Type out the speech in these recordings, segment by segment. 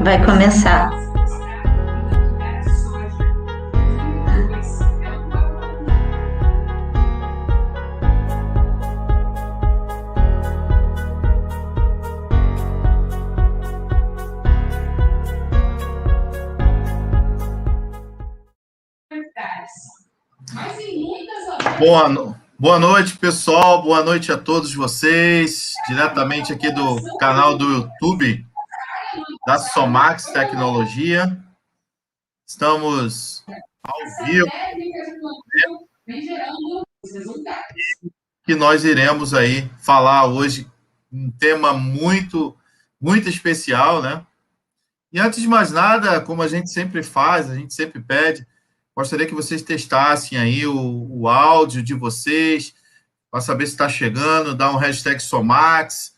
Vai começar. Boa noite, pessoal. Boa noite a todos vocês. Diretamente aqui do canal do YouTube da Somax Tecnologia. Estamos ao vivo. Que nós iremos aí falar hoje um tema muito especial, né? E antes de mais nada, como a gente sempre faz, a gente sempre pede, gostaria que vocês testassem aí o áudio de vocês, para saber se está chegando, dá um hashtag Somax,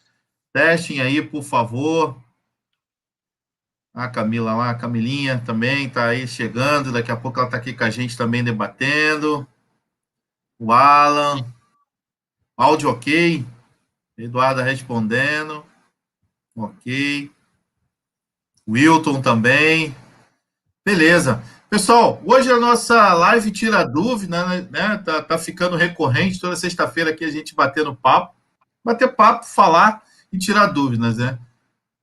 testem aí, por favor. A Camila lá, a Camilinha também está aí chegando, daqui a pouco ela está aqui com a gente também debatendo. O Alan, áudio ok, Eduarda respondendo, ok. Wilton também, beleza. Pessoal, hoje a nossa live tira dúvida, né? Tá ficando recorrente, toda sexta-feira aqui a gente bater papo, falar e tirar dúvidas, né?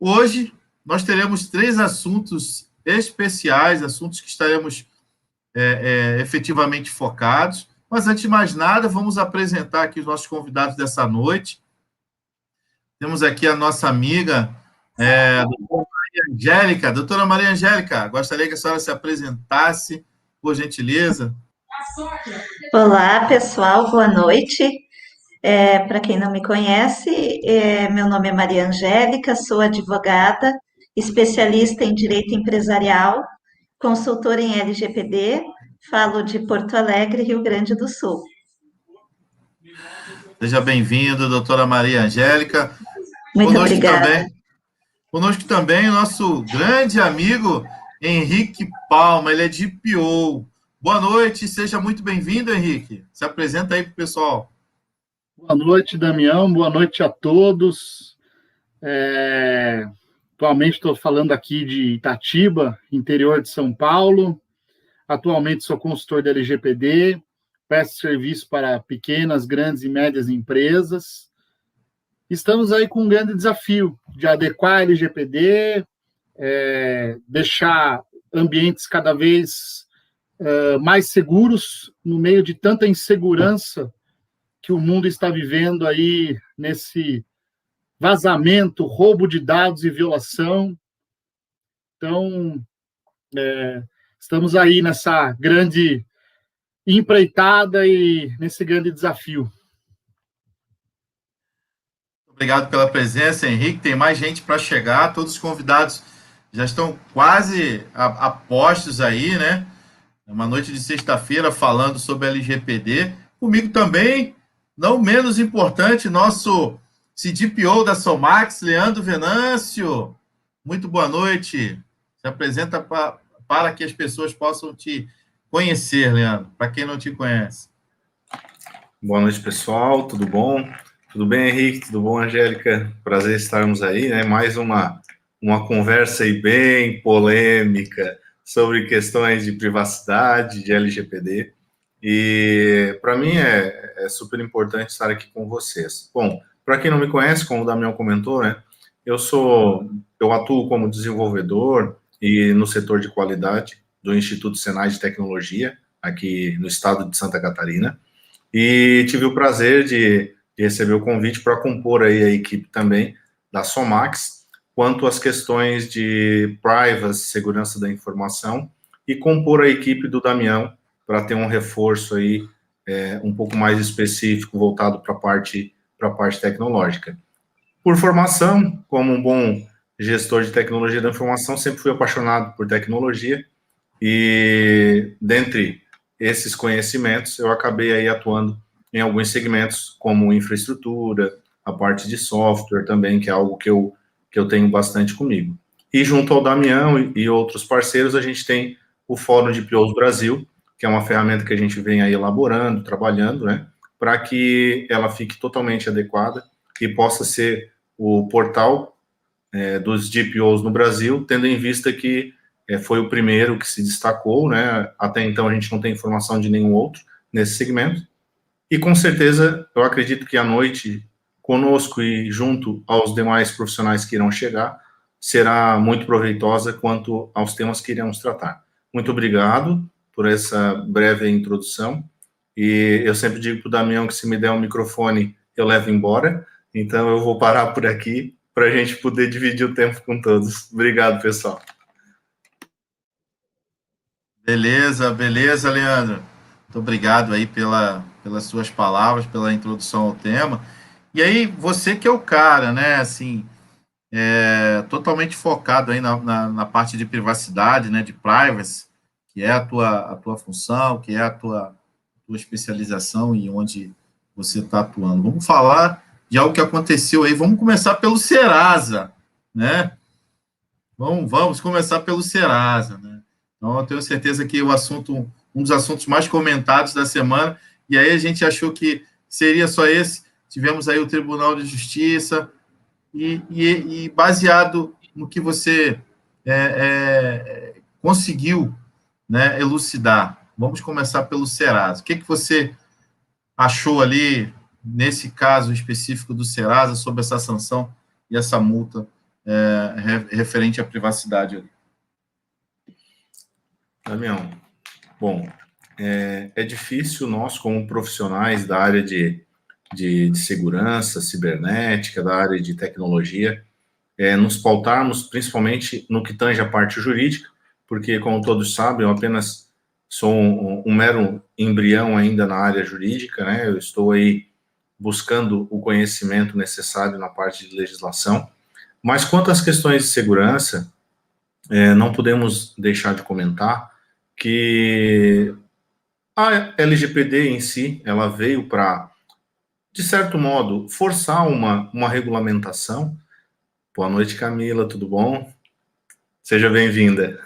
Hoje nós teremos 3 assuntos especiais, assuntos que estaremos efetivamente focados, mas antes de mais nada, vamos apresentar aqui os nossos convidados dessa noite. Temos aqui a nossa amiga, doutora Maria Angélica. Doutora Maria Angélica, gostaria que a senhora se apresentasse, por gentileza. Olá, pessoal, boa noite. Para quem não me conhece, meu nome é Maria Angélica, sou advogada, especialista em direito empresarial, consultora em LGPD, falo de Porto Alegre, Rio Grande do Sul. Seja bem-vindo, doutora Maria Angélica. Muito obrigada. Conosco também o nosso grande amigo Henrique Palma, ele é de PO. Boa noite, seja muito bem-vindo, Henrique. Se apresenta aí para o pessoal. Boa noite, Damião, boa noite a todos. Atualmente estou falando aqui de Itatiba, interior de São Paulo. Atualmente sou consultor da LGPD, presto serviço para pequenas, grandes e médias empresas. Estamos aí com um grande desafio de adequar a LGPD, deixar ambientes cada vez mais seguros no meio de tanta insegurança que o mundo está vivendo aí nesse vazamento, roubo de dados e violação. Então, estamos aí nessa grande empreitada e nesse grande desafio. Obrigado pela presença, Henrique. Tem mais gente para chegar, todos os convidados já estão quase a postos aí, né? É uma noite de sexta-feira falando sobre LGPD. Comigo também, não menos importante, nosso CDPO da Somax, Leandro Venâncio. Muito boa noite. Se apresenta para que as pessoas possam te conhecer, Leandro, para quem não te conhece. Boa noite, pessoal. Tudo bom? Tudo bem, Henrique? Tudo bom, Angélica? Prazer estarmos aí, né? Mais uma conversa aí bem polêmica sobre questões de privacidade, de LGPD. E para mim é super importante estar aqui com vocês. Bom, para quem não me conhece, como o Damião comentou, né? Eu atuo como desenvolvedor e no setor de qualidade do Instituto Senai de Tecnologia, aqui no estado de Santa Catarina. E tive o prazer de receber o convite para compor aí a equipe também da Somax, quanto às questões de privacy, segurança da informação, e compor a equipe do Damião para ter um reforço aí um pouco mais específico, voltado para a parte tecnológica. Por formação, como um bom gestor de tecnologia da informação, sempre fui apaixonado por tecnologia, e dentre esses conhecimentos, eu acabei aí atuando em alguns segmentos, como infraestrutura, a parte de software também, que é algo que eu tenho bastante comigo. E junto ao Damião e outros parceiros, a gente tem o Fórum de POs Brasil, que é uma ferramenta que a gente vem aí elaborando, trabalhando, né, para que ela fique totalmente adequada e possa ser o portal dos GPOs no Brasil, tendo em vista que foi o primeiro que se destacou, né? Até então a gente não tem informação de nenhum outro nesse segmento. E com certeza, eu acredito que à noite, conosco e junto aos demais profissionais que irão chegar, será muito proveitosa quanto aos temas que iremos tratar. Muito obrigado por essa breve introdução. E eu sempre digo para o Damião que se me der um microfone, eu levo embora. Então, eu vou parar por aqui para a gente poder dividir o tempo com todos. Obrigado, pessoal. Beleza, beleza, Leandro. Muito obrigado aí pelas suas palavras, pela introdução ao tema. E aí, você que é o cara, né, assim, totalmente focado aí na parte de privacidade, né, de privacy, que é a tua função, que é a tua especialização e onde você está atuando. Vamos falar de algo que aconteceu aí. Vamos começar pelo Serasa, né? Vamos começar pelo Serasa, né? Então, eu tenho certeza que um dos assuntos mais comentados da semana, e aí a gente achou que seria só esse. Tivemos aí o Tribunal de Justiça, e baseado no que você conseguiu, né, elucidar, vamos começar pelo Serasa. O que você achou ali, nesse caso específico do Serasa, sobre essa sanção e essa multa referente à privacidade ali? Damião, bom, é difícil nós, como profissionais da área de segurança cibernética, da área de tecnologia, nos pautarmos principalmente no que tange a parte jurídica, porque, como todos sabem, eu apenas sou um mero embrião ainda na área jurídica, né? Eu estou aí buscando o conhecimento necessário na parte de legislação, mas quanto às questões de segurança, não podemos deixar de comentar que a LGPD em si, ela veio para, de certo modo, forçar uma regulamentação. Boa noite, Camila, tudo bom? Seja bem-vinda.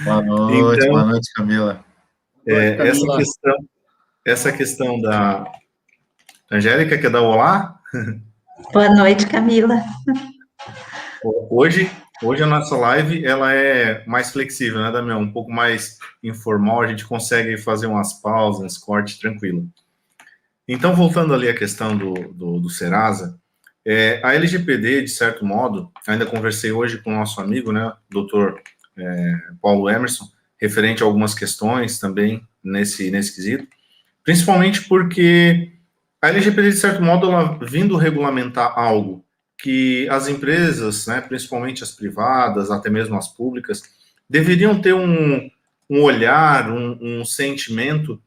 Boa noite, então, boa noite, Camila. Essa questão da... Angélica, quer dar um olá? Boa noite, Camila. Hoje a nossa live, ela é mais flexível, né, Damião? Um pouco mais informal, a gente consegue fazer umas pausas, uns cortes tranquilo. Então, voltando ali à questão do Serasa, a LGPD, de certo modo, ainda conversei hoje com o nosso amigo, né, doutor Paulo Emerson, referente a algumas questões também nesse quesito, principalmente porque a LGPD, de certo modo, ela vindo regulamentar algo que as empresas, né, principalmente as privadas, até mesmo as públicas, deveriam ter um olhar, um sentimento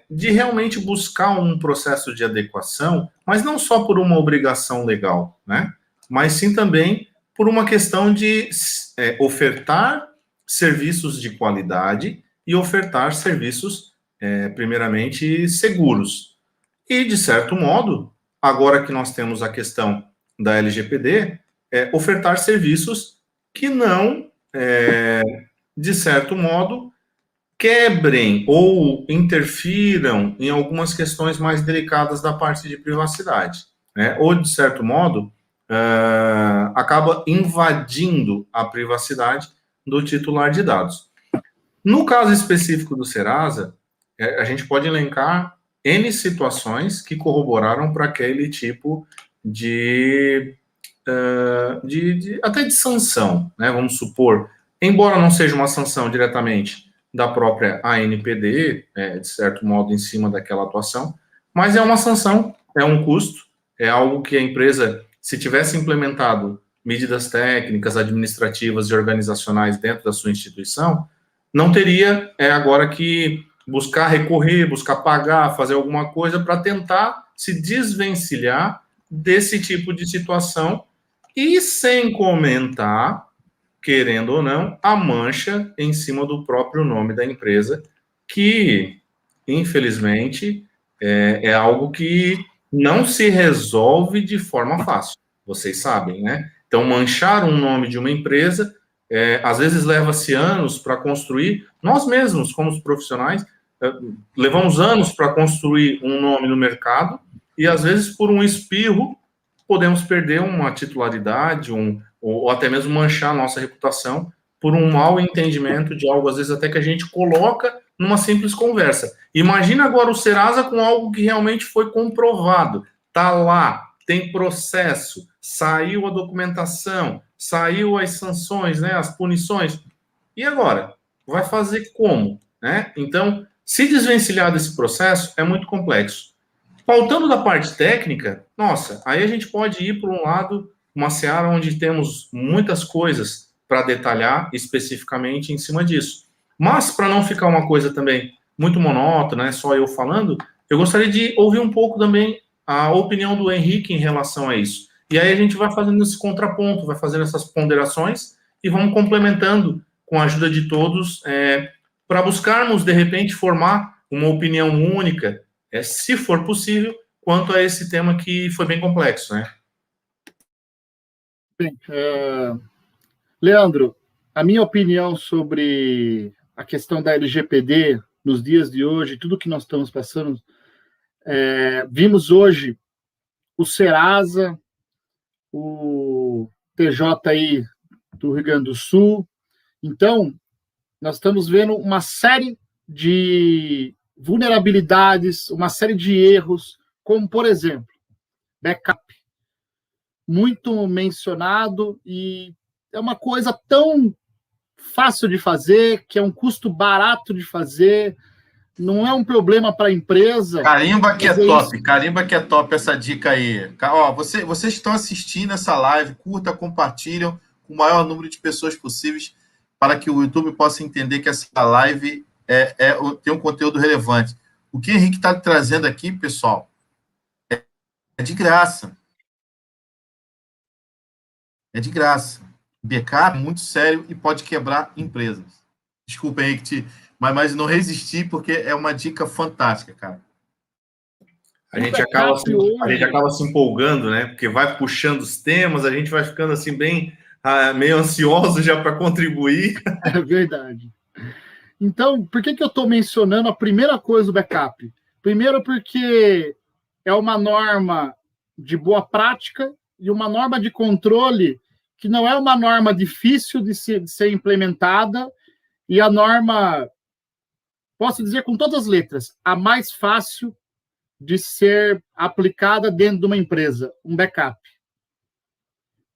de realmente buscar um processo de adequação, mas não só por uma obrigação legal, né, mas sim também por uma questão de ofertar serviços de qualidade e ofertar serviços, primeiramente, seguros. E, de certo modo, agora que nós temos a questão da LGPD, ofertar serviços que não, de certo modo, quebrem ou interfiram em algumas questões mais delicadas da parte de privacidade, né? Ou, de certo modo, acaba invadindo a privacidade do titular de dados. No caso específico do Serasa, a gente pode elencar N situações que corroboraram para aquele tipo até de sanção, né? Vamos supor, embora não seja uma sanção diretamente da própria ANPD, de certo modo em cima daquela atuação, mas é uma sanção, é um custo, é algo que a empresa, se tivesse implementado medidas técnicas, administrativas e organizacionais dentro da sua instituição, não teria agora que buscar recorrer, buscar pagar, fazer alguma coisa para tentar se desvencilhar desse tipo de situação e sem comentar, querendo ou não, a mancha em cima do próprio nome da empresa, que, infelizmente, é algo que não se resolve de forma fácil. Vocês sabem, né? Então, manchar um nome de uma empresa, às vezes leva-se anos para construir. Nós mesmos, como os profissionais, levamos anos para construir um nome no mercado e, às vezes, por um espirro, podemos perder uma titularidade, ou até mesmo manchar a nossa reputação por um mau entendimento de algo, às vezes até que a gente coloca numa simples conversa. Imagina agora o Serasa com algo que realmente foi comprovado, tá lá, tem processo, saiu a documentação, saiu as sanções, né, as punições. E agora? Vai fazer como? Né? Então, se desvencilhar desse processo é muito complexo. Faltando da parte técnica, nossa, aí a gente pode ir para um lado, uma seara onde temos muitas coisas para detalhar especificamente em cima disso. Mas, para não ficar uma coisa também muito monótona, né, só eu falando, eu gostaria de ouvir um pouco também a opinião do Henrique em relação a isso. E aí a gente vai fazendo esse contraponto, vai fazendo essas ponderações e vamos complementando com a ajuda de todos, para buscarmos, de repente, formar uma opinião única, se for possível, quanto a esse tema que foi bem complexo, né? Bem, Leandro, a minha opinião sobre a questão da LGPD nos dias de hoje, tudo que nós estamos passando, vimos hoje o Serasa, o TJI do Rio Grande do Sul. Então, nós estamos vendo uma série de vulnerabilidades, uma série de erros, como, por exemplo, backup. Muito mencionado e é uma coisa tão fácil de fazer, que é um custo barato de fazer, não é um problema para a empresa. Carimba que é top, isso. Carimba que é top essa dica aí. Ó, vocês estão assistindo essa live, curta, compartilham com o maior número de pessoas possíveis para que o YouTube possa entender que essa live tem um conteúdo relevante. O que o Henrique está trazendo aqui, pessoal, é de graça. É de graça. Backup é muito sério e pode quebrar empresas. Desculpa, Henrique, mas não resisti porque é uma dica fantástica, cara. A gente acaba se empolgando, né? Porque vai puxando os temas, a gente vai ficando assim bem meio ansioso já para contribuir. É verdade. Então, por que eu estou mencionando a primeira coisa do backup? Primeiro porque é uma norma de boa prática e uma norma de controle que não é uma norma difícil de ser implementada e a norma, posso dizer com todas as letras, a mais fácil de ser aplicada dentro de uma empresa, um backup.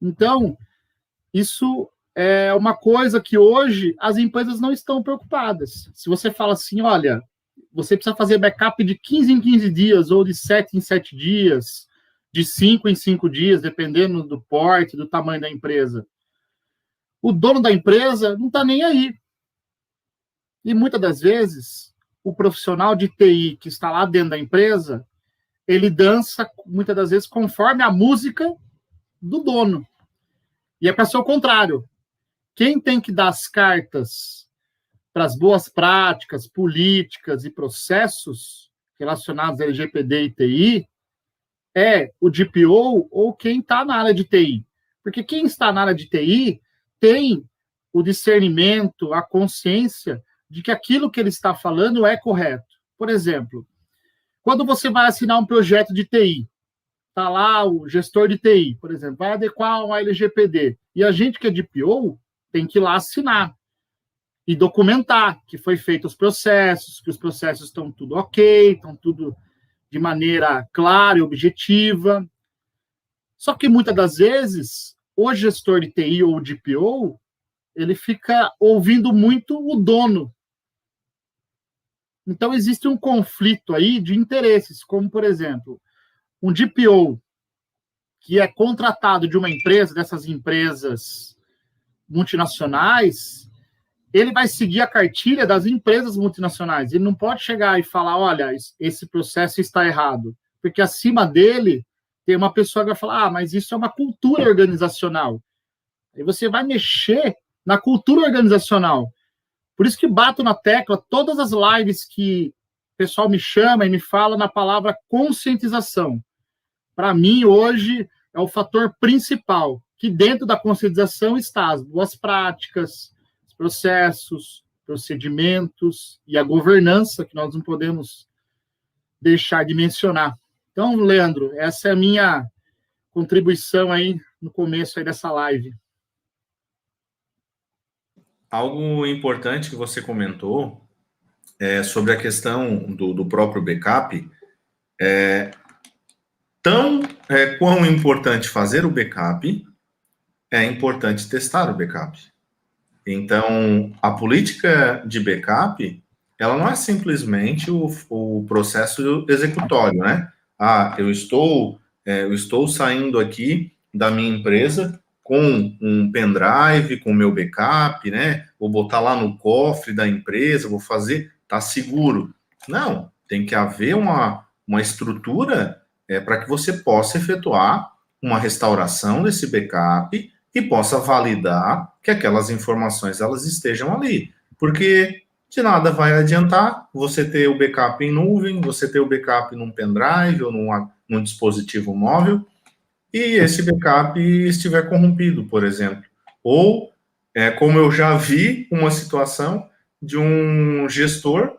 Então, isso é uma coisa que hoje as empresas não estão preocupadas. Se você fala assim, olha, você precisa fazer backup de 15 em 15 dias ou de 7 em 7 dias, de 5 em 5 dias, dependendo do porte, do tamanho da empresa. O dono da empresa não está nem aí. E muitas das vezes, o profissional de TI que está lá dentro da empresa, ele dança, muitas das vezes, conforme a música do dono. E é para ser o contrário. Quem tem que dar as cartas para as boas práticas, políticas e processos relacionados à LGPD e TI é o DPO ou quem está na área de TI. Porque quem está na área de TI tem o discernimento, a consciência de que aquilo que ele está falando é correto. Por exemplo, quando você vai assinar um projeto de TI, está lá o gestor de TI, por exemplo, vai adequar uma LGPD, e a gente que é DPO tem que ir lá assinar e documentar que foi feito os processos, que os processos estão tudo ok, estão tudo de maneira clara e objetiva. Só que muitas das vezes, o gestor de TI ou o DPO, ele fica ouvindo muito o dono. Então, existe um conflito aí de interesses, como, por exemplo, um DPO que é contratado de uma empresa, dessas empresas multinacionais, ele vai seguir a cartilha das empresas multinacionais. Ele não pode chegar e falar, olha, esse processo está errado. Porque acima dele tem uma pessoa que vai falar, mas isso é uma cultura organizacional. Aí você vai mexer na cultura organizacional. Por isso que bato na tecla, todas as lives que o pessoal me chama e me fala na palavra conscientização. Para mim, hoje, é o fator principal, que dentro da conscientização está as boas práticas, os processos, procedimentos e a governança, que nós não podemos deixar de mencionar. Então, Leandro, essa é a minha contribuição aí no começo aí dessa live. Algo importante que você comentou é sobre a questão do próprio backup. Quão importante fazer o backup, é importante testar o backup. Então, a política de backup, ela não é simplesmente o processo executório, né? Eu estou saindo aqui da minha empresa com um pendrive, com o meu backup, né? Vou botar lá no cofre da empresa, vou fazer, tá seguro. Não, tem que haver uma estrutura para que você possa efetuar uma restauração desse backup e possa validar que aquelas informações elas estejam ali. Porque de nada vai adiantar você ter o backup em nuvem, você ter o backup num pendrive ou num dispositivo móvel, e esse backup estiver corrompido, por exemplo. Ou, como eu já vi uma situação de um gestor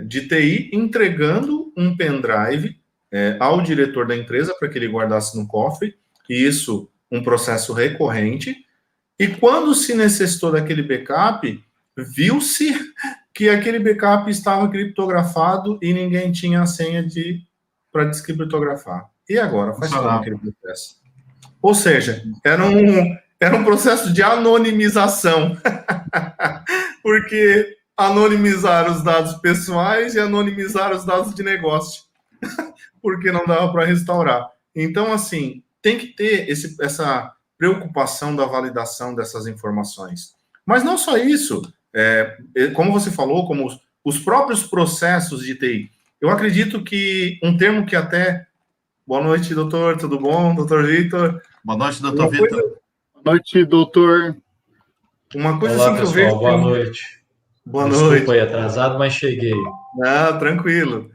de TI entregando um pendrive ao diretor da empresa para que ele guardasse no cofre, e isso um processo recorrente, e quando se necessitou daquele backup, viu-se que aquele backup estava criptografado e ninguém tinha a senha para descriptografar. E agora faz todo aquele processo. Ou seja, era um processo de anonimização, porque anonimizaram os dados pessoais e anonimizaram os dados de negócio, porque não dava para restaurar. Então, assim, tem que ter essa preocupação da validação dessas informações. Mas não só isso, como você falou, como os próprios processos de TI. Eu acredito que um termo que até... Boa noite, doutor, tudo bom? Doutor Vitor? Boa noite, doutor Vitor. Boa noite, doutor. Uma coisa Olá, assim que pessoal, eu vejo... boa noite. Boa Desculpa noite. aí, atrasado, mas cheguei. Não, tranquilo.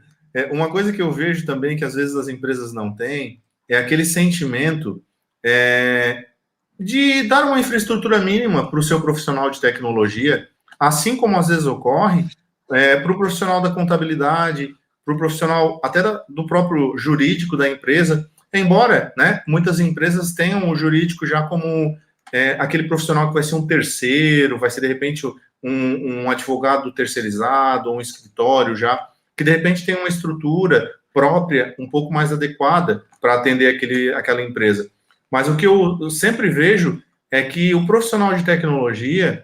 Uma coisa que eu vejo também, que às vezes as empresas não têm, é aquele sentimento de dar uma infraestrutura mínima para o seu profissional de tecnologia, assim como às vezes ocorre para o profissional da contabilidade, para o profissional até do próprio jurídico da empresa, embora, né, muitas empresas tenham o jurídico já como aquele profissional que vai ser um terceiro, vai ser, de repente, um advogado terceirizado, ou um escritório já, que, de repente, tem uma estrutura própria, um pouco mais adequada para atender aquela empresa. Mas o que eu sempre vejo é que o profissional de tecnologia,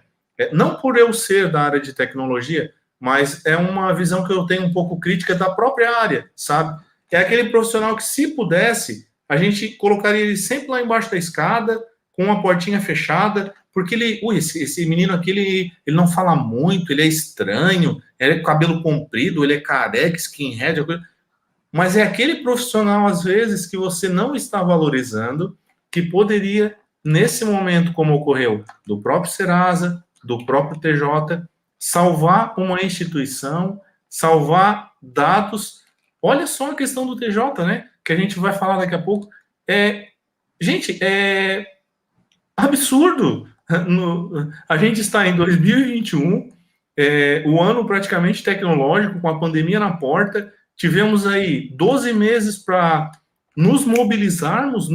não por eu ser da área de tecnologia, mas é uma visão que eu tenho um pouco crítica da própria área, sabe? É aquele profissional que, se pudesse, a gente colocaria ele sempre lá embaixo da escada, com uma portinha fechada, porque esse menino aqui, ele não fala muito, ele é estranho, ele é com cabelo comprido, ele é careca, skinhead, mas é aquele profissional, às vezes, que você não está valorizando, que poderia, nesse momento, como ocorreu do próprio Serasa, do próprio TJ, salvar uma instituição, salvar dados. Olha só a questão do TJ, né? Que a gente vai falar daqui a pouco. Gente, é absurdo. A gente está em 2021, o ano praticamente tecnológico, com a pandemia na porta. Tivemos aí 12 meses para nos mobilizarmos,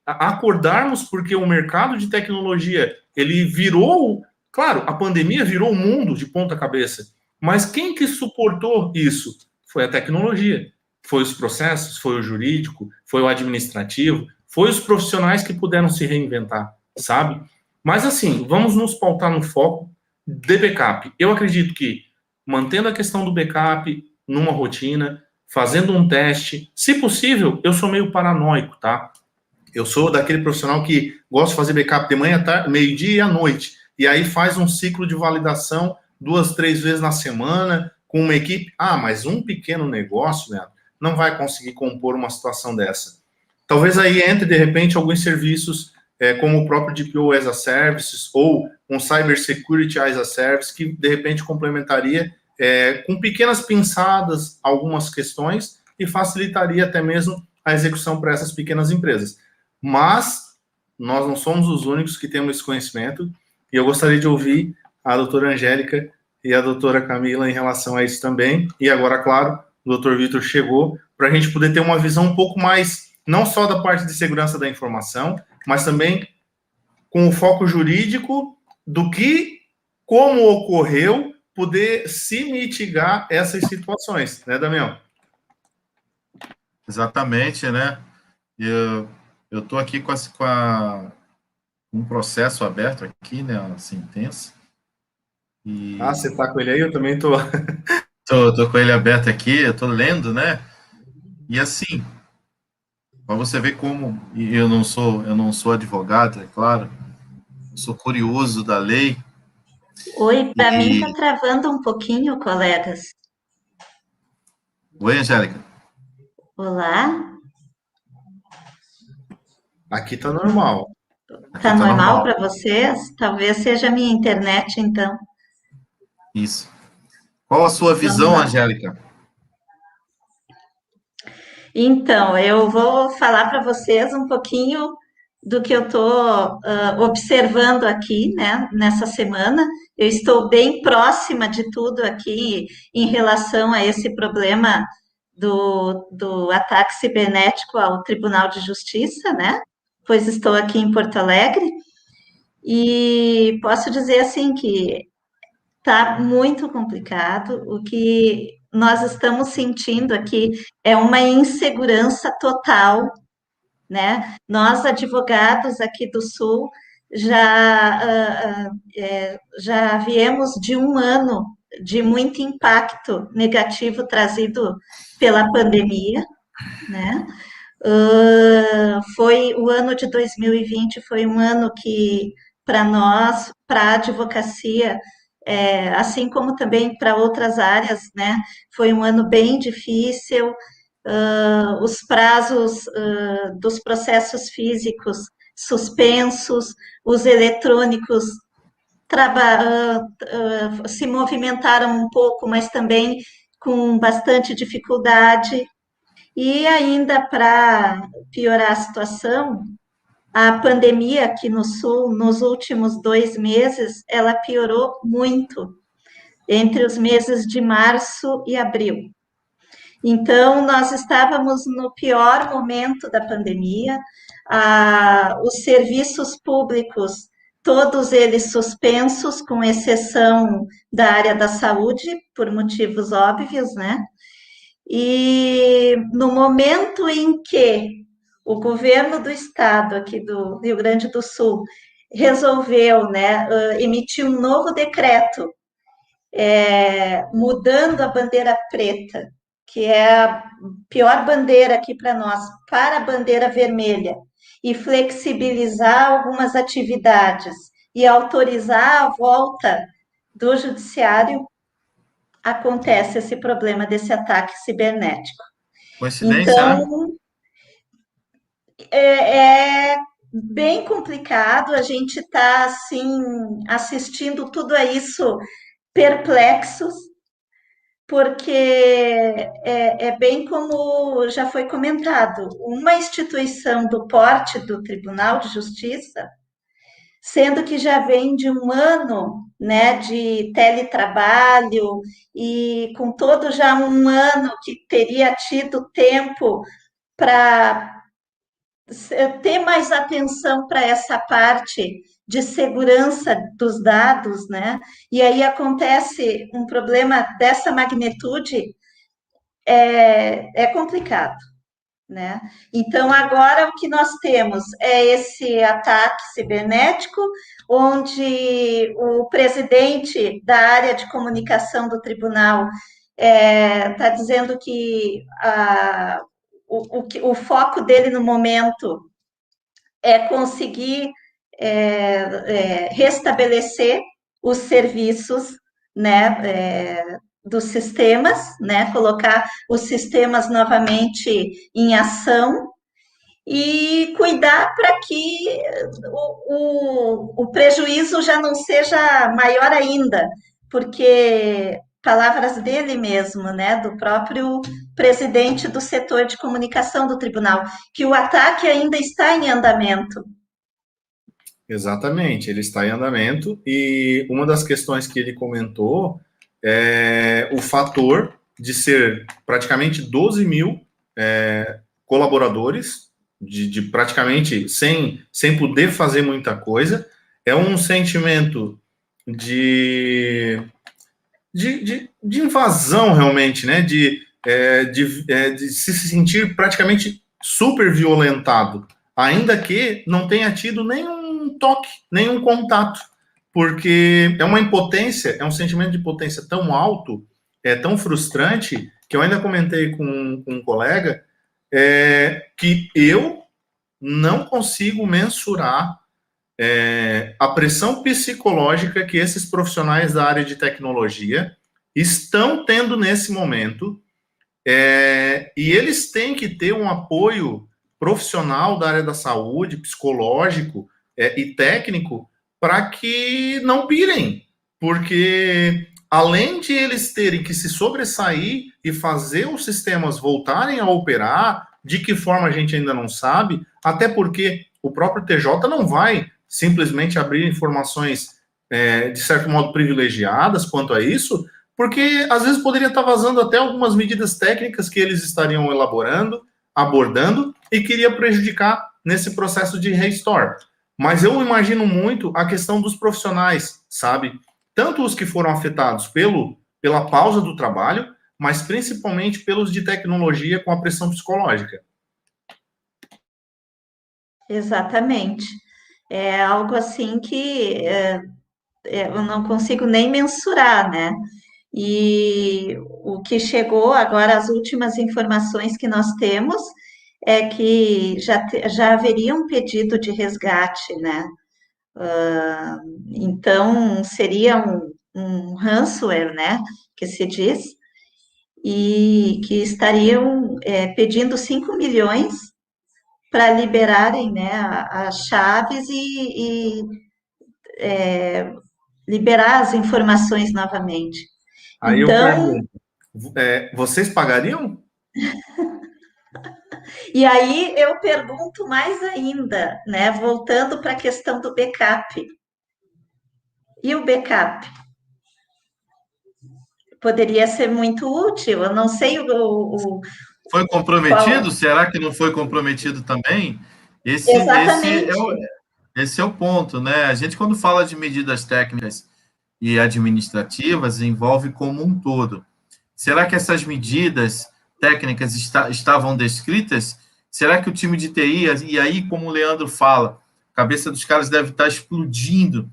acordarmos, porque o mercado de tecnologia, ele virou... Claro, a pandemia virou o mundo de ponta cabeça, mas quem que suportou isso? Foi a tecnologia, foi os processos, foi o jurídico, foi o administrativo, foi os profissionais que puderam se reinventar, sabe? Mas assim, vamos nos pautar no foco de backup. Eu acredito que, mantendo a questão do backup numa rotina, fazendo um teste, se possível, eu sou meio paranoico, tá? Eu sou daquele profissional que gosta de fazer backup de manhã, meio-dia e à noite, e aí faz um ciclo de validação 2, 3 vezes na semana, com uma equipe. Mas um pequeno negócio, né, não vai conseguir compor uma situação dessa. Talvez aí entre, de repente, alguns serviços, como o próprio DPO as a Service, ou um Cyber Security as a Service, que, de repente, complementaria com pequenas pinçadas algumas questões e facilitaria até mesmo a execução para essas pequenas empresas. Mas nós não somos os únicos que temos esse conhecimento, e eu gostaria de ouvir a doutora Angélica e a doutora Camila em relação a isso também. E agora, claro, o doutor Vitor chegou para a gente poder ter uma visão um pouco mais não só da parte de segurança da informação, mas também com o foco jurídico do que, como ocorreu, poder se mitigar essas situações, né, Damião? Exatamente, né? Eu estou aqui com um processo aberto aqui, né? A sentença. Você está com ele aí? Eu também estou. Tô com ele aberto aqui, eu estou lendo, né? E assim, para você ver como e eu não sou advogado, é claro, eu sou curioso da lei. Oi, para mim tá E travando um pouquinho, colegas. oi, Angélica. Olá, Aqui tá normal. Aqui tá tá normal normal. para vocês? Talvez seja a minha internet, então. Isso. Qual a sua Então visão, tá. Angélica? Então, eu vou falar para vocês um pouquinho do que eu estou observando aqui, né, nessa semana. Eu estou bem próxima de tudo aqui em relação a esse problema do ataque cibernético ao Tribunal de Justiça, né? Pois estou aqui em Porto Alegre e posso dizer assim que está muito complicado. O que nós estamos sentindo aqui é uma insegurança total, né? Nós, advogados aqui do Sul, já viemos de um ano de muito impacto negativo trazido pela pandemia, né? Foi o ano de 2020, foi um ano que, para nós, para a advocacia, assim como também para outras áreas, né, foi um ano bem difícil. Os prazos dos processos físicos suspensos, os eletrônicos se movimentaram um pouco, mas também com bastante dificuldade. E ainda para piorar a situação, a pandemia aqui no Sul, nos últimos 2 meses, ela piorou muito, entre os meses de março e abril. Então, nós estávamos no pior momento da pandemia, os serviços públicos, todos eles suspensos, com exceção da área da saúde, por motivos óbvios, né? E no momento em que o governo do estado aqui do Rio Grande do Sul resolveu, né, emitir um novo decreto, mudando a bandeira preta, que é a pior bandeira aqui para nós, para a bandeira vermelha, e flexibilizar algumas atividades e autorizar a volta do judiciário, acontece esse problema desse ataque cibernético. Coincidência, né? Então, é bem complicado, a gente está, assim, assistindo tudo a isso perplexos, porque é bem como já foi comentado, uma instituição do porte do Tribunal de Justiça, sendo que já vem de um ano, né, de teletrabalho e com todo já um ano que teria tido tempo para ter mais atenção para essa parte de segurança dos dados, né? E aí acontece um problema dessa magnitude, é complicado, né? Então, agora o que nós temos é esse ataque cibernético, onde o presidente da área de comunicação do tribunal está dizendo que o foco dele no momento é conseguir restabelecer os serviços, né, dos sistemas, né, colocar os sistemas novamente em ação e cuidar para que o prejuízo já não seja maior ainda, porque palavras dele mesmo, né, do próprio presidente do setor de comunicação do tribunal, que o ataque ainda está em andamento. Exatamente, ele está em andamento e uma das questões que ele comentou é o fator de ser praticamente 12 mil colaboradores de praticamente sem poder fazer muita coisa, é um sentimento de invasão, realmente, né? De se sentir praticamente super violentado, ainda que não tenha tido nenhum toque, nenhum contato, porque é uma impotência, é um sentimento de potência tão alto, tão frustrante, que eu ainda comentei com um colega, que eu não consigo mensurar a pressão psicológica que esses profissionais da área de tecnologia estão tendo nesse momento, e eles têm que ter um apoio profissional da área da saúde, psicológico e técnico, para que não pirem, porque além de eles terem que se sobressair e fazer os sistemas voltarem a operar, de que forma a gente ainda não sabe, até porque o próprio TJ não vai simplesmente abrir informações, de certo modo, privilegiadas quanto a isso, porque às vezes poderia estar vazando até algumas medidas técnicas que eles estariam elaborando, abordando, e queria prejudicar nesse processo de restore. Mas eu imagino muito a questão dos profissionais, sabe? Tanto os que foram afetados pela pausa do trabalho, mas principalmente pelos de tecnologia com a pressão psicológica. Exatamente. É algo assim que eu não consigo nem mensurar, né? E o que chegou agora, as últimas informações que nós temos é que já haveria um pedido de resgate, né? Então, seria um ransomware, né? Que se diz, e que estariam pedindo 5 milhões para liberarem, né, as chaves e liberar as informações novamente. Aí eu Então, pergunto, vocês pagariam? e aí eu pergunto mais ainda, né, voltando para a questão do backup. E o backup? Poderia ser muito útil, eu não sei Foi comprometido? qual. Será que não foi comprometido também? Exatamente. Esse é o ponto, né? A gente, quando fala de medidas técnicas e administrativas, envolve como um todo. Será que essas medidas técnicas estavam descritas? Será que o time de TI, e aí, como o Leandro fala, a cabeça dos caras deve estar explodindo.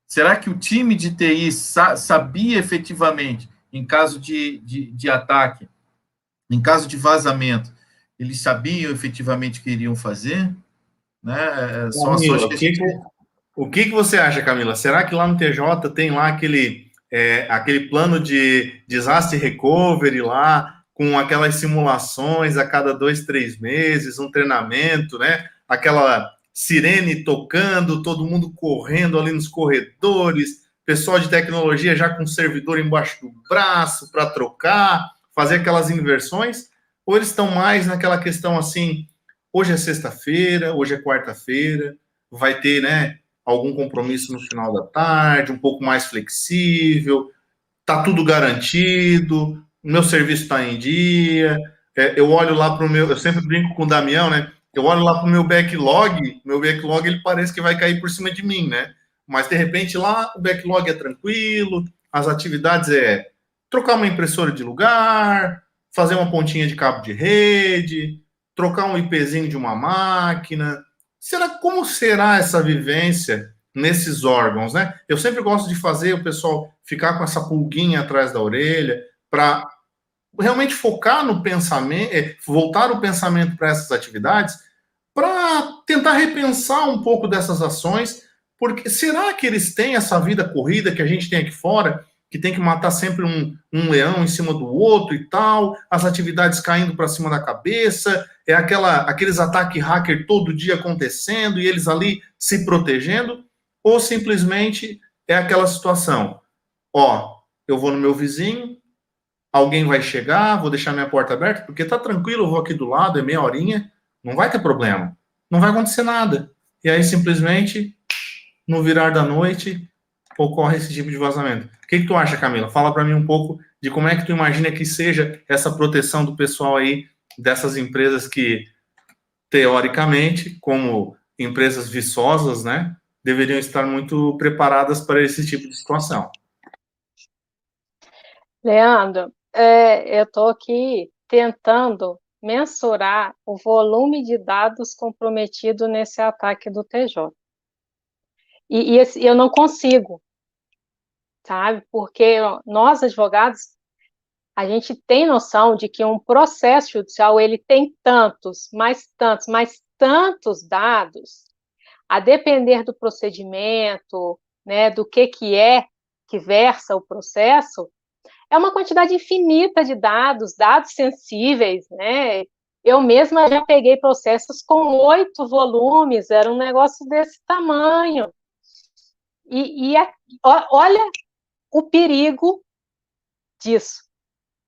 Será que o time de TI sabia efetivamente, em caso de ataque, em caso de vazamento, eles sabiam efetivamente o que iriam fazer? Né? São ações Camila, que a gente... o que você acha, Camila? Será que lá no TJ tem lá aquele plano de desastre recovery lá, com aquelas simulações a cada 2, 3 meses, um treinamento, né? Aquela sirene tocando, todo mundo correndo ali nos corredores, pessoal de tecnologia já com o servidor embaixo do braço para trocar, fazer aquelas inversões? Ou eles estão mais naquela questão assim, hoje é sexta-feira, hoje é quarta-feira, vai ter, né, algum compromisso no final da tarde, um pouco mais flexível, tá tudo garantido, meu serviço está em dia, eu olho lá para o meu, eu sempre brinco com o Damião, né, eu olho lá para o meu backlog ele parece que vai cair por cima de mim, né, mas de repente lá o backlog é tranquilo, as atividades trocar uma impressora de lugar, fazer uma pontinha de cabo de rede, trocar um IPzinho de uma máquina. Como será essa vivência nesses órgãos, né? Eu sempre gosto de fazer o pessoal ficar com essa pulguinha atrás da orelha para realmente focar no pensamento, voltar o pensamento para essas atividades, para tentar repensar um pouco dessas ações, porque será que eles têm essa vida corrida que a gente tem aqui fora, que tem que matar sempre um leão em cima do outro e tal, as atividades caindo para cima da cabeça, aqueles ataques hacker todo dia acontecendo e eles ali se protegendo, ou simplesmente é aquela situação, eu vou no meu vizinho, alguém vai chegar, vou deixar minha porta aberta, porque tá tranquilo, eu vou aqui do lado, é meia horinha, não vai ter problema, não vai acontecer nada. E aí, simplesmente, no virar da noite, ocorre esse tipo de vazamento. O que tu acha, Camila? Fala para mim um pouco de como é que tu imagina que seja essa proteção do pessoal aí, dessas empresas que teoricamente, como empresas viçosas, né, deveriam estar muito preparadas para esse tipo de situação. Leandro, eu estou aqui tentando mensurar o volume de dados comprometido nesse ataque do TJ. Eu não consigo, sabe? Porque nós, advogados, a gente tem noção de que um processo judicial, ele tem tantos, mais tantos, mais tantos dados, a depender do procedimento, né, do que versa o processo, é uma quantidade infinita de dados, dados sensíveis, né? Eu mesma já peguei processos com 8 volumes, era um negócio desse tamanho. Olha o perigo disso.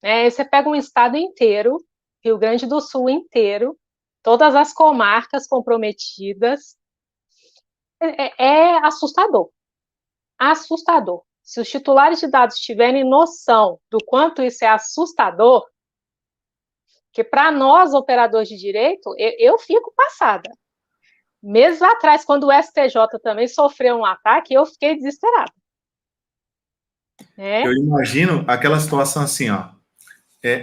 Né? Você pega um estado inteiro, Rio Grande do Sul inteiro, todas as comarcas comprometidas, é assustador. Assustador. Se os titulares de dados tiverem noção do quanto isso é assustador, que para nós, operadores de direito, eu fico passada. Meses atrás, quando o STJ também sofreu um ataque, eu fiquei desesperada. Eu imagino aquela situação assim, ó.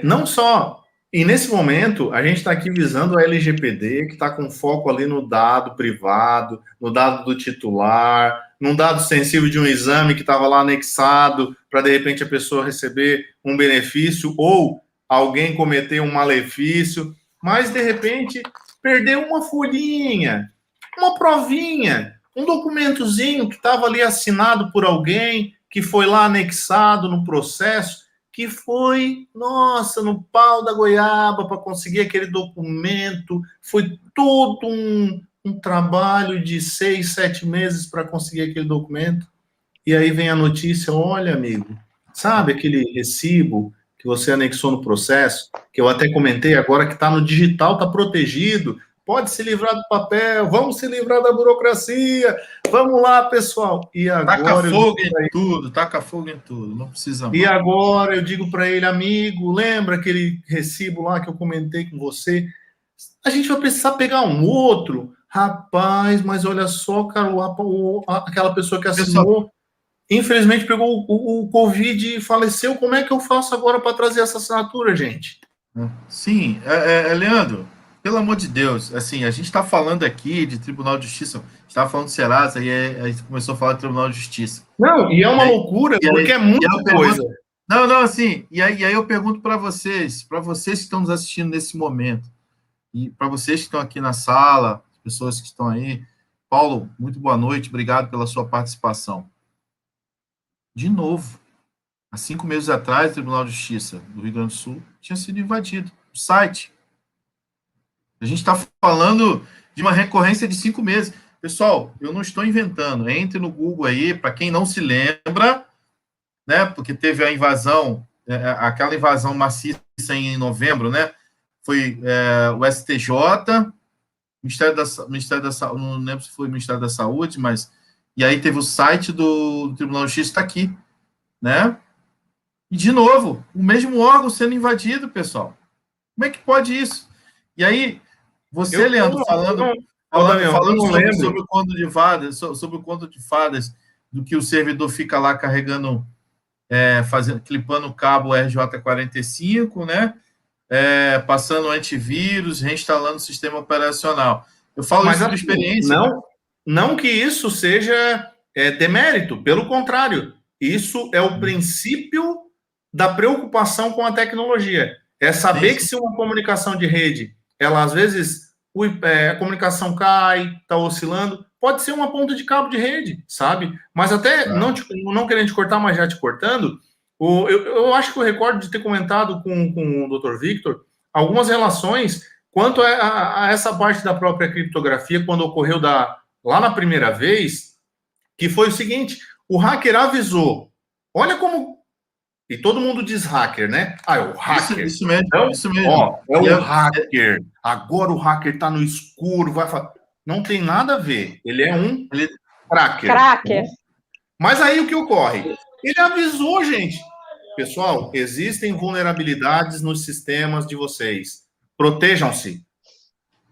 Não só... E nesse momento, a gente está aqui visando a LGPD, que está com foco ali no dado privado, no dado do titular, num dado sensível de um exame que estava lá anexado, para, de repente, a pessoa receber um benefício ou alguém cometer um malefício, mas, de repente, perdeu uma folhinha, uma provinha, um documentozinho que estava ali assinado por alguém, que foi lá anexado no processo, que foi, nossa, no pau da goiaba para conseguir aquele documento, foi todo um trabalho de 6, 7 meses para conseguir aquele documento, e aí vem a notícia, olha, amigo, sabe aquele recibo que você anexou no processo, que eu até comentei agora que está no digital, está protegido, pode se livrar do papel, vamos se livrar da burocracia, vamos lá, pessoal. E agora taca fogo em tudo, não precisa mais. E agora eu digo para ele, amigo, lembra aquele recibo lá que eu comentei com você? A gente vai precisar pegar um outro. Rapaz, mas olha só, cara, aquela pessoa que assinou, infelizmente pegou o Covid e faleceu. Como é que eu faço agora para trazer essa assinatura, gente? Sim, Leandro, pelo amor de Deus, assim, a gente está falando aqui de Tribunal de Justiça, a gente estava falando de Serasa, e a gente começou a falar de Tribunal de Justiça. Não, e é uma loucura, porque é muita coisa. Não, assim, e aí eu pergunto para vocês que estão nos assistindo nesse momento, e para vocês que estão aqui na sala, pessoas que estão aí, Paulo, muito boa noite, obrigado pela sua participação. De novo, há 5 meses atrás, o Tribunal de Justiça do Rio Grande do Sul tinha sido invadido, o site. A gente está falando de uma recorrência de 5 meses. Pessoal, eu não estou inventando. Entre no Google aí, para quem não se lembra, né? Porque teve a invasão, aquela invasão maciça em novembro, né? Foi o STJ, Ministério da Saúde, não lembro se foi o Ministério da Saúde, mas... E aí teve o site do Tribunal de Justiça, está aqui, né? E, de novo, o mesmo órgão sendo invadido, pessoal. Como é que pode isso? E aí... Você, Leandro, falando sobre o conto de fadas, do que o servidor fica lá carregando, clipando o cabo RJ45, né? Passando antivírus, reinstalando o sistema operacional. Eu falo isso por experiência. Não que isso seja demérito, pelo contrário. Isso é o princípio da preocupação com a tecnologia. É saber que se uma comunicação de rede ela às vezes a comunicação cai, está oscilando, pode ser uma ponta de cabo de rede, sabe? Mas até, não querendo te cortar, mas já te cortando, eu acho que eu recordo de ter comentado com o Dr. Victor algumas relações quanto a essa parte da própria criptografia, quando ocorreu lá na primeira vez, que foi o seguinte, o hacker avisou, olha como... E todo mundo diz hacker, né? É o hacker. Isso mesmo, então, isso mesmo. O hacker. Agora o hacker tá no escuro, vai falar. Não tem nada a ver. Ele é um cracker. Mas aí o que ocorre? Ele avisou, gente. Pessoal, existem vulnerabilidades nos sistemas de vocês. Protejam-se.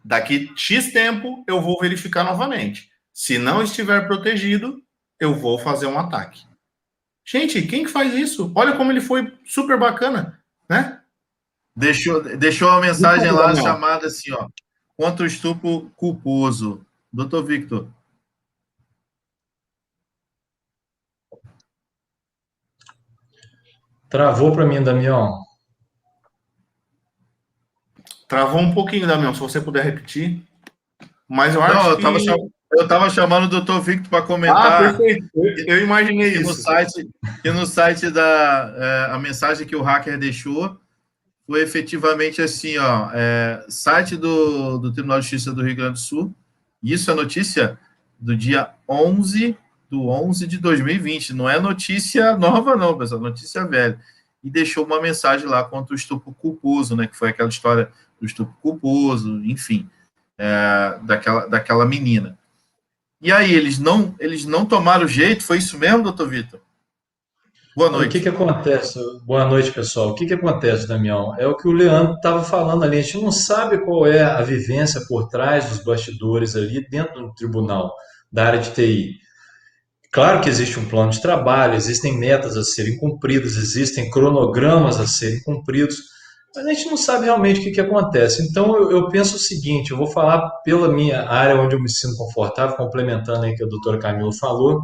Daqui X tempo, eu vou verificar novamente. Se não estiver protegido, eu vou fazer um ataque. Gente, quem que faz isso? Olha como ele foi super bacana, né? Deixou uma mensagem lá chamada assim, ó, contra o estupro culposo. Doutor Victor. Travou para mim, Damião. Travou um pouquinho, Damião, se você puder repetir. Mas eu acho que... Eu estava chamando o doutor Victor para comentar. Ah, perfeito. Eu imaginei isso. No site a mensagem que o hacker deixou foi efetivamente assim, ó, site do Tribunal de Justiça do Rio Grande do Sul. Isso é notícia do dia 11/11 de 2020. Não é notícia nova, não, pessoal. Notícia velha. E deixou uma mensagem lá contra o estupro culposo, né? Que foi aquela história do estupro culposo, enfim, daquela menina. E aí, eles não tomaram jeito? Foi isso mesmo, doutor Vitor? Boa noite. O que acontece? Boa noite, pessoal. O que acontece, Damião? É o que o Leandro estava falando ali. A gente não sabe qual é a vivência por trás dos bastidores ali dentro do tribunal, da área de TI. Claro que existe um plano de trabalho, existem metas a serem cumpridas, existem cronogramas a serem cumpridos, mas a gente não sabe realmente o que acontece. Então, eu penso o seguinte, eu vou falar pela minha área onde eu me sinto confortável, complementando aí o que a doutora Camila falou.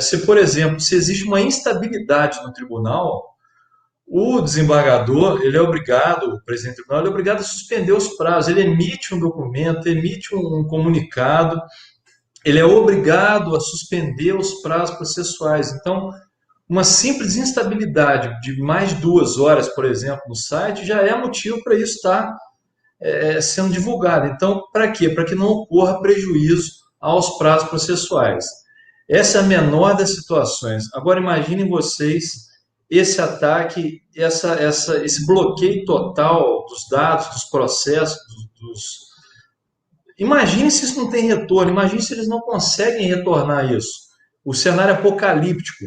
Se, por exemplo, se existe uma instabilidade no tribunal, o desembargador, ele é obrigado, o presidente do tribunal, ele é obrigado a suspender os prazos, ele emite um documento, emite um comunicado, ele é obrigado a suspender os prazos processuais. Então, uma simples instabilidade de mais de 2 horas, por exemplo, no site, já é motivo para isso estar sendo divulgado. Então, para quê? Para que não ocorra prejuízo aos prazos processuais. Essa é a menor das situações. Agora, imaginem vocês esse ataque, esse bloqueio total dos dados, dos processos, Imagine se isso não tem retorno, imagine se eles não conseguem retornar isso. O cenário apocalíptico.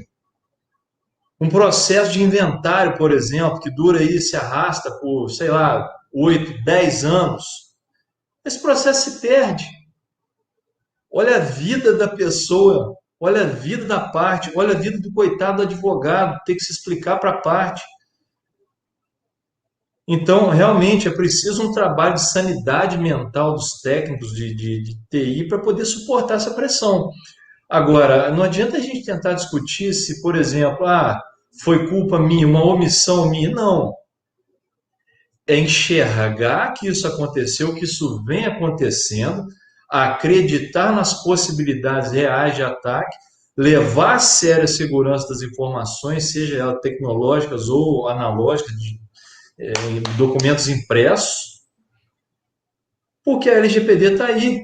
Um processo de inventário, por exemplo, que dura aí, se arrasta por, 8, 10 anos. Esse processo se perde. Olha a vida da pessoa, olha a vida da parte, olha a vida do coitado do advogado, ter que se explicar para a parte. Então, realmente, é preciso um trabalho de sanidade mental dos técnicos de TI para poder suportar essa pressão. Agora, não adianta a gente tentar discutir se, por exemplo, foi culpa minha, uma omissão minha. Não. É enxergar que isso aconteceu, que isso vem acontecendo, acreditar nas possibilidades reais de ataque, levar a sério a segurança das informações, seja elas tecnológicas ou analógicas, em documentos impressos, porque a LGPD está aí.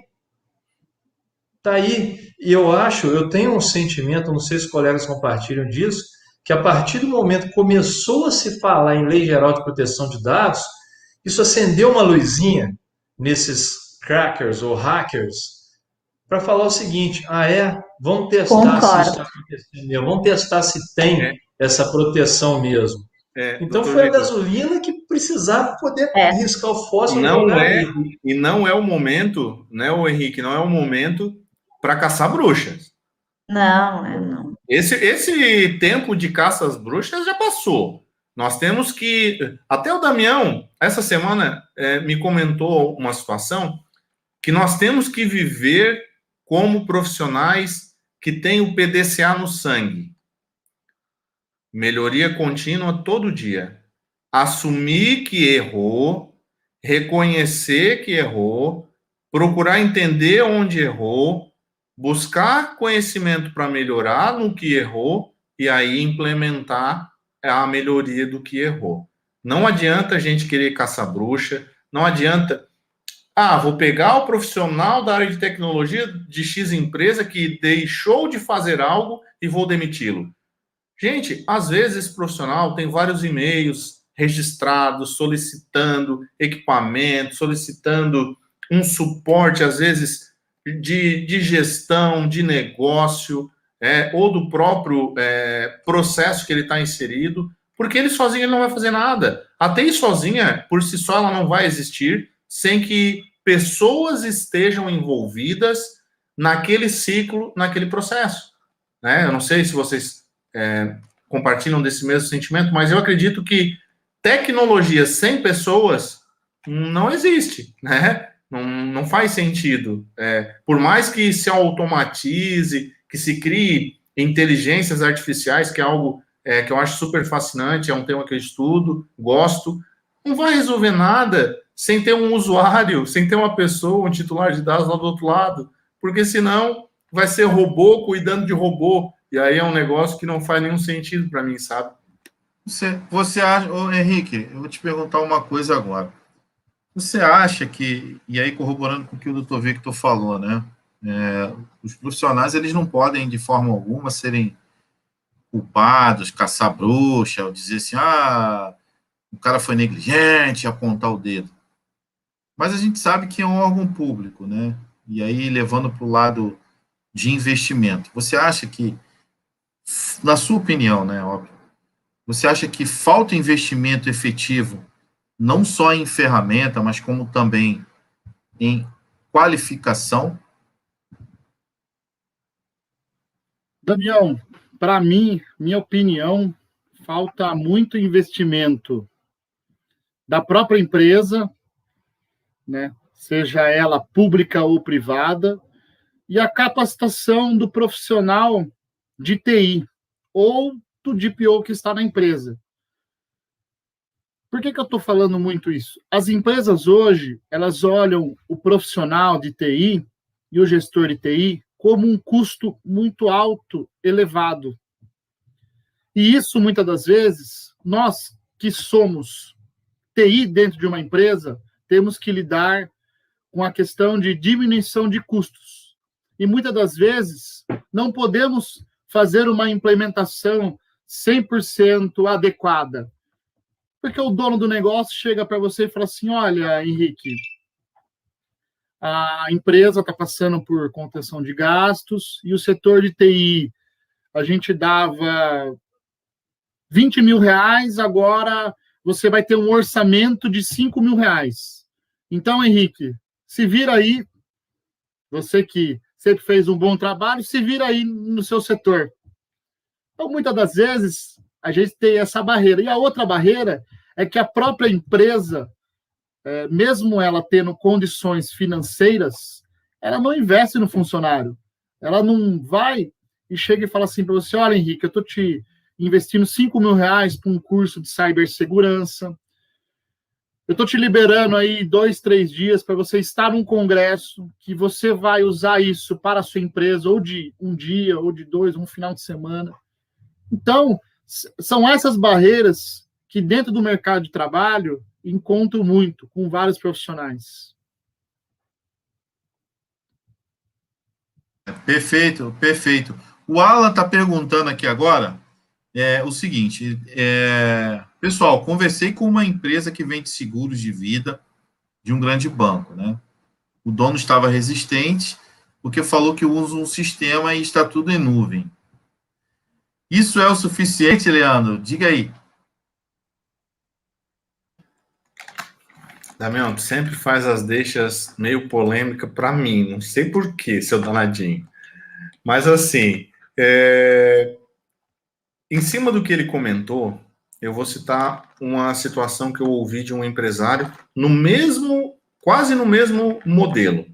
Está aí. E eu tenho um sentimento, não sei se os colegas compartilham disso, que a partir do momento que começou a se falar em Lei Geral de Proteção de Dados, isso acendeu uma luzinha nesses crackers ou hackers para falar o seguinte, vamos testar se isso está acontecendo mesmo, vamos testar se tem essa proteção mesmo. Então foi a gasolina que precisava poder riscar o fósforo. E não é o momento, né, o Henrique, não é o momento para caçar bruxas. Não. Esse tempo de caça às bruxas já passou. Nós temos que... Até o Damião, essa semana, me comentou uma situação que nós temos que viver como profissionais que têm o PDCA no sangue. Melhoria contínua todo dia. Assumir que errou, reconhecer que errou, procurar entender onde errou, buscar conhecimento para melhorar no que errou e aí implementar a melhoria do que errou. Não adianta a gente querer caçar bruxa, não adianta... vou pegar o profissional da área de tecnologia de X empresa que deixou de fazer algo e vou demiti-lo. Gente, às vezes esse profissional tem vários e-mails registrados, solicitando equipamento, solicitando um suporte, às vezes, de gestão, de negócio, ou do próprio processo que ele está inserido, porque ele sozinho ele não vai fazer nada. A TI sozinha, por si só, ela não vai existir sem que pessoas estejam envolvidas naquele ciclo, naquele processo, né? Eu não sei se vocês compartilham desse mesmo sentimento, mas eu acredito que tecnologia sem pessoas não existe, né? Não faz sentido. Por mais que se automatize, que se crie inteligências artificiais, que é algo que eu acho super fascinante, é um tema que eu estudo, gosto, não vai resolver nada sem ter um usuário, sem ter uma pessoa, um titular de dados lá do outro lado, porque senão vai ser robô cuidando de robô, e aí é um negócio que não faz nenhum sentido para mim, sabe? Você acha, ô, Henrique, eu vou te perguntar uma coisa agora. Você acha que, e aí corroborando com o que o Dr. Victor falou, né? Os profissionais, eles não podem, de forma alguma, serem culpados, caçar bruxa, ou dizer assim, o cara foi negligente, apontar o dedo. Mas a gente sabe que é um órgão público, né? E aí, levando para o lado de investimento, você acha que, na sua opinião, né, óbvio, você acha que falta investimento efetivo, não só em ferramenta, mas como também em qualificação? Daniel, para mim, minha opinião, falta muito investimento da própria empresa, né, seja ela pública ou privada, e a capacitação do profissional de TI ou do DPO que está na empresa. Por que eu estou falando muito isso? As empresas hoje, elas olham o profissional de TI e o gestor de TI como um custo muito alto, elevado. E isso, muitas das vezes, nós que somos TI dentro de uma empresa, temos que lidar com a questão de diminuição de custos. E muitas das vezes, não podemos fazer uma implementação 100% adequada. Porque o dono do negócio chega para você e fala assim, olha, Henrique, a empresa está passando por contenção de gastos e o setor de TI, a gente dava 20 mil reais, agora você vai ter um orçamento de 5 mil reais. Então, Henrique, se vira aí, você que sempre fez um bom trabalho, se vira aí no seu setor. Então, muitas das vezes, a gente tem essa barreira. E a outra barreira é que a própria empresa, mesmo ela tendo condições financeiras, ela não investe no funcionário. Ela não vai e chega e fala assim para você, olha, Henrique, eu estou te investindo 5 mil reais para um curso de cibersegurança, eu estou te liberando aí 2, 3 dias para você estar num congresso, que você vai usar isso para a sua empresa, ou de um dia, ou de 2, um final de semana. Então, são essas barreiras que dentro do mercado de trabalho encontro muito com vários profissionais. Perfeito, perfeito. O Alan está perguntando aqui agora o seguinte, pessoal, conversei com uma empresa que vende seguros de vida de um grande banco, né? O dono estava resistente porque falou que usa um sistema e está tudo em nuvem. Isso é o suficiente, Leandro? Diga aí. Damião, tu sempre faz as deixas meio polêmica para mim, não sei por quê, seu danadinho. Mas assim, em cima do que ele comentou, eu vou citar uma situação que eu ouvi de um empresário quase no mesmo modelo.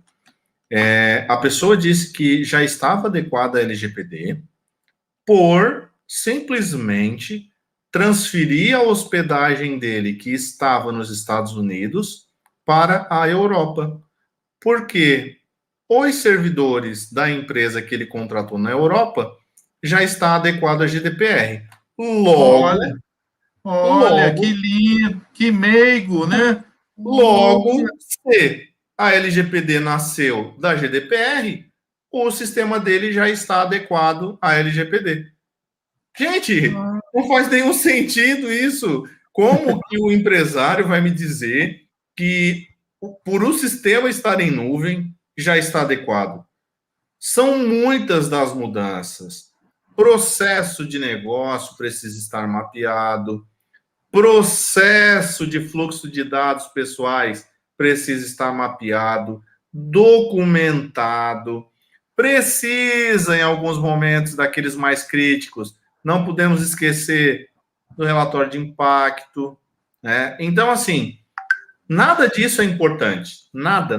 A pessoa disse que já estava adequada à LGPD por simplesmente transferir a hospedagem dele, que estava nos Estados Unidos, para a Europa. Porque os servidores da empresa que ele contratou na Europa já está adequado à GDPR. Olha, que lindo, que meigo, né? Logo, se a LGPD nasceu da GDPR, o sistema dele já está adequado à LGPD. Gente, não faz nenhum sentido isso. Como que o empresário vai me dizer que, por o sistema estar em nuvem, já está adequado? São muitas das mudanças. Processo de negócio precisa estar mapeado. Processo de fluxo de dados pessoais precisa estar mapeado, documentado, precisa, em alguns momentos, daqueles mais críticos. Não podemos esquecer do relatório de impacto, né? Então, assim, nada disso é importante. Nada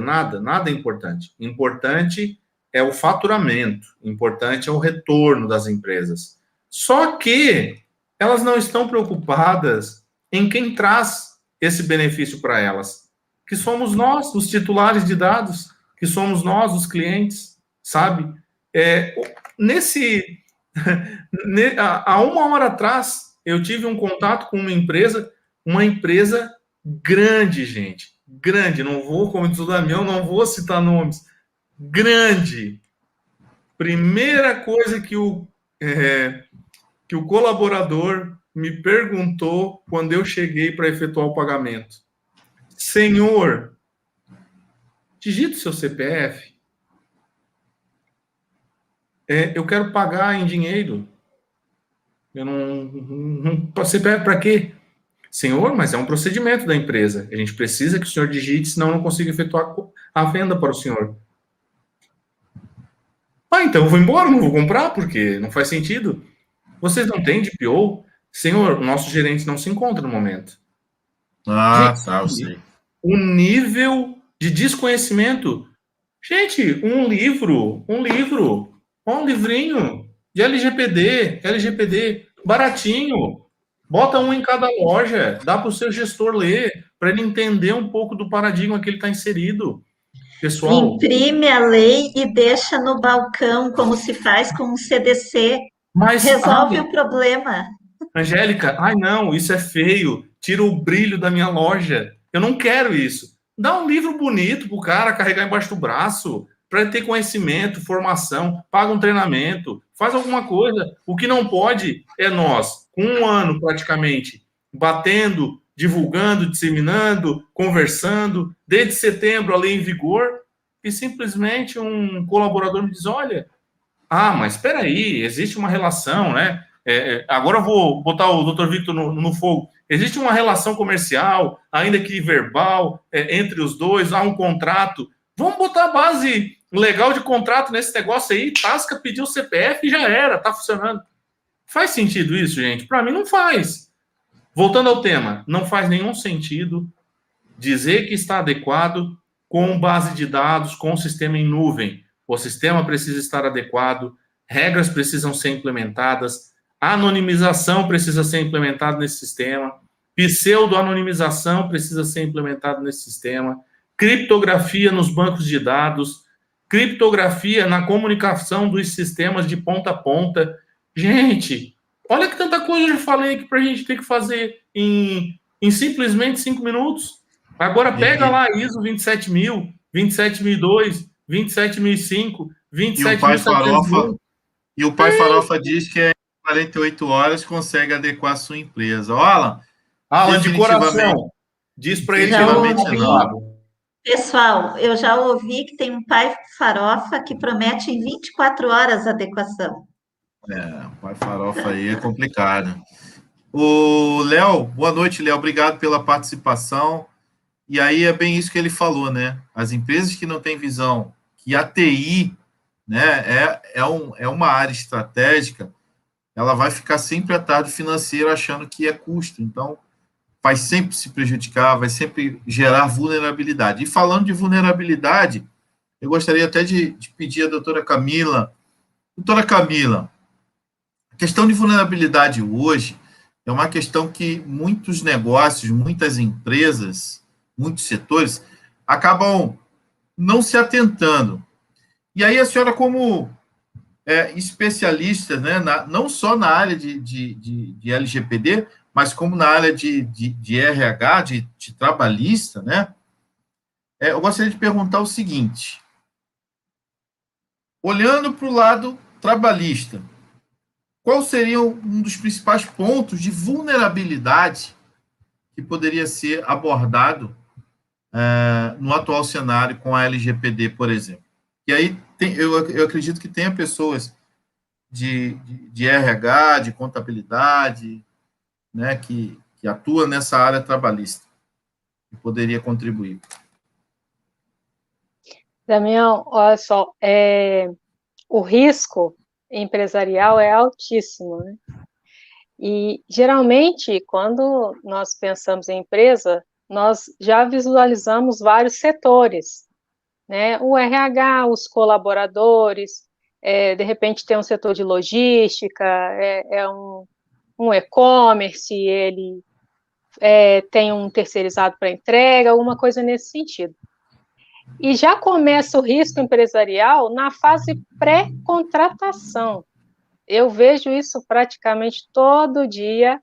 é importante. Importante é o faturamento. Importante é o retorno das empresas. Só que elas não estão preocupadas em quem traz esse benefício para elas, que somos nós, os titulares de dados, que somos nós, os clientes, sabe? Há uma hora atrás, eu tive um contato com uma empresa grande, gente, grande, não vou, como diz o Damião, não vou citar nomes, grande. Primeira coisa que o colaborador me perguntou quando eu cheguei para efetuar o pagamento: senhor, digita o seu CPF. Eu quero pagar em dinheiro. Eu não CPF para quê? Senhor, mas é um procedimento da empresa. A gente precisa que o senhor digite, senão eu não consigo efetuar a venda para o senhor. Então eu vou embora, não vou comprar, porque não faz sentido. Vocês não têm DPO? Senhor, o nosso gerente não se encontra no momento. Gente, Tá, eu sei. o nível de desconhecimento. Gente, um livrinho de LGPD, baratinho. Bota um em cada loja, dá para o seu gestor ler, para ele entender um pouco do paradigma que ele está inserido. Pessoal. Imprime a lei e deixa no balcão, como se faz com um CDC. Mas, resolve o problema. Angélica, não, isso é feio, tira o brilho da minha loja. Eu não quero isso. Dá um livro bonito pro cara carregar embaixo do braço, para ele ter conhecimento, formação, paga um treinamento, faz alguma coisa. O que não pode é nós, com um ano praticamente, batendo, divulgando, disseminando, conversando, desde setembro a lei em vigor, e simplesmente um colaborador me diz: olha, mas espera aí, existe uma relação, né? Agora eu vou botar o Dr. Victor no fogo. Existe uma relação comercial, ainda que verbal, entre os dois, há um contrato. Vamos botar a base legal de contrato nesse negócio aí, tasca, pediu o CPF e já era, tá funcionando. Faz sentido isso, gente? Para mim não faz. Voltando ao tema, não faz nenhum sentido dizer que está adequado com base de dados, com sistema em nuvem. O sistema precisa estar adequado, regras precisam ser implementadas, anonimização precisa ser implementada nesse sistema, pseudo-anonimização precisa ser implementada nesse sistema, criptografia nos bancos de dados, criptografia na comunicação dos sistemas de ponta a ponta. Gente, olha que tanta coisa eu já falei aqui para a gente ter que fazer em simplesmente 5 minutos. Agora pega lá ISO 27000, 27002, 27005, 27701. E o pai Farofa diz que em 48 horas consegue adequar a sua empresa. Alan, de coração, diz para ele que não. Pessoal, eu já ouvi que tem um pai Farofa que promete em 24 horas a adequação. O pai Farofa aí é complicado. O Léo, boa noite, Léo. Obrigado pela participação. E aí é bem isso que ele falou, né? As empresas que não têm visão que a TI, né, é uma área estratégica, ela vai ficar sempre atrás do financeiro achando que é custo. Então, vai sempre se prejudicar, vai sempre gerar vulnerabilidade. E falando de vulnerabilidade, eu gostaria até de pedir à doutora Camila. Doutora Camila, a questão de vulnerabilidade hoje é uma questão que muitos negócios, muitas empresas, muitos setores acabam não se atentando. E aí a senhora, como especialista, né, não só na área de LGPD, mas como na área de RH, de trabalhista, né, eu gostaria de perguntar o seguinte: olhando para o lado trabalhista, qual seria um dos principais pontos de vulnerabilidade que poderia ser abordado no atual cenário com a LGPD, por exemplo? E aí eu acredito que tenha pessoas de RH, de contabilidade, né, que atua nessa área trabalhista, que poderia contribuir. Damião, olha só, o risco empresarial é altíssimo, né? E, geralmente, quando nós pensamos em empresa, nós já visualizamos vários setores, né? O RH, os colaboradores, de repente tem um setor de logística, um e-commerce, ele tem um terceirizado para entrega, alguma coisa nesse sentido. E já começa o risco empresarial na fase pré-contratação. Eu vejo isso praticamente todo dia,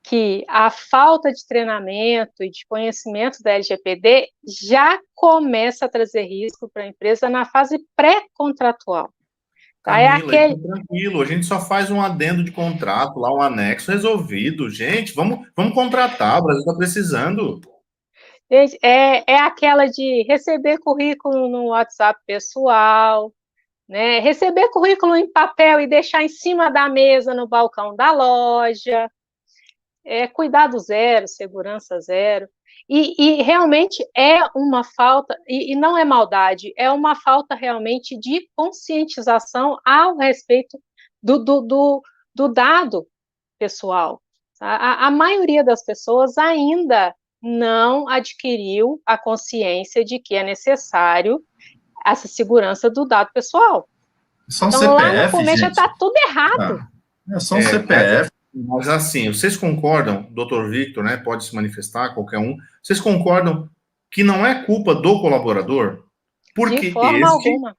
que a falta de treinamento e de conhecimento da LGPD já começa a trazer risco para a empresa na fase pré-contratual. Tá? Camila, tranquilo, a gente só faz um adendo de contrato, lá um anexo resolvido. Gente, vamos contratar, o Brasil está precisando. É aquela de receber currículo no WhatsApp pessoal, né? Receber currículo em papel e deixar em cima da mesa no balcão da loja, cuidado zero, segurança zero, e realmente é uma falta, e não é maldade, é uma falta realmente de conscientização ao respeito do dado pessoal. A maioria das pessoas ainda não adquiriu a consciência de que é necessário essa segurança do dado pessoal. São Então, CPF, lá no começo já gente. está tudo errado. É só um CPF. Mas assim, vocês concordam, doutor Victor, né? Pode se manifestar, qualquer um. Vocês concordam que não é culpa do colaborador? Porque de forma alguma.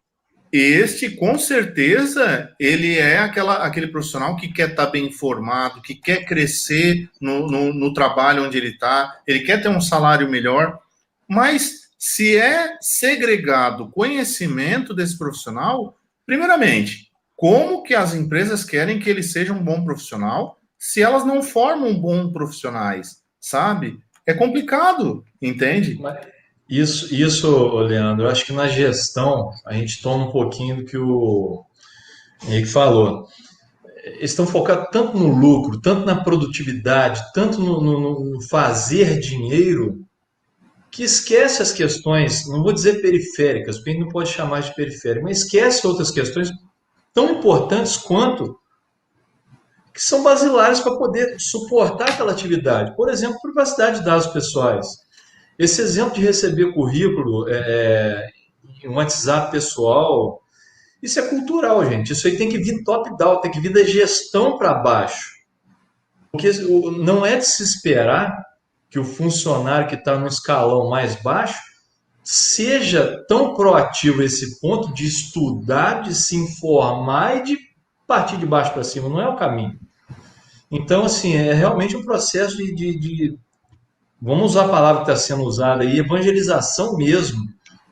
Este, com certeza, ele é aquele profissional que quer estar bem informado, que quer crescer no trabalho onde ele está, ele quer ter um salário melhor, mas se é segregado conhecimento desse profissional, primeiramente, como que as empresas querem que ele seja um bom profissional se elas não formam bons profissionais, sabe? É complicado, entende? Isso, Leandro, eu acho que na gestão a gente toma um pouquinho do que o Henrique falou. Eles estão focados tanto no lucro, tanto na produtividade, tanto no fazer dinheiro, que esquece as questões, não vou dizer periféricas, porque a gente não pode chamar de periférico, mas esquece outras questões tão importantes quanto, que são basilares para poder suportar aquela atividade. Por exemplo, privacidade de dados pessoais. Esse exemplo de receber currículo em um WhatsApp pessoal, isso é cultural, gente. Isso aí tem que vir top-down, tem que vir da gestão para baixo. Porque não é de se esperar que o funcionário que está no escalão mais baixo seja tão proativo a esse ponto de estudar, de se informar e de partir de baixo para cima. Não é o caminho. Então, assim, é realmente um processo vamos usar a palavra que está sendo usada aí, evangelização mesmo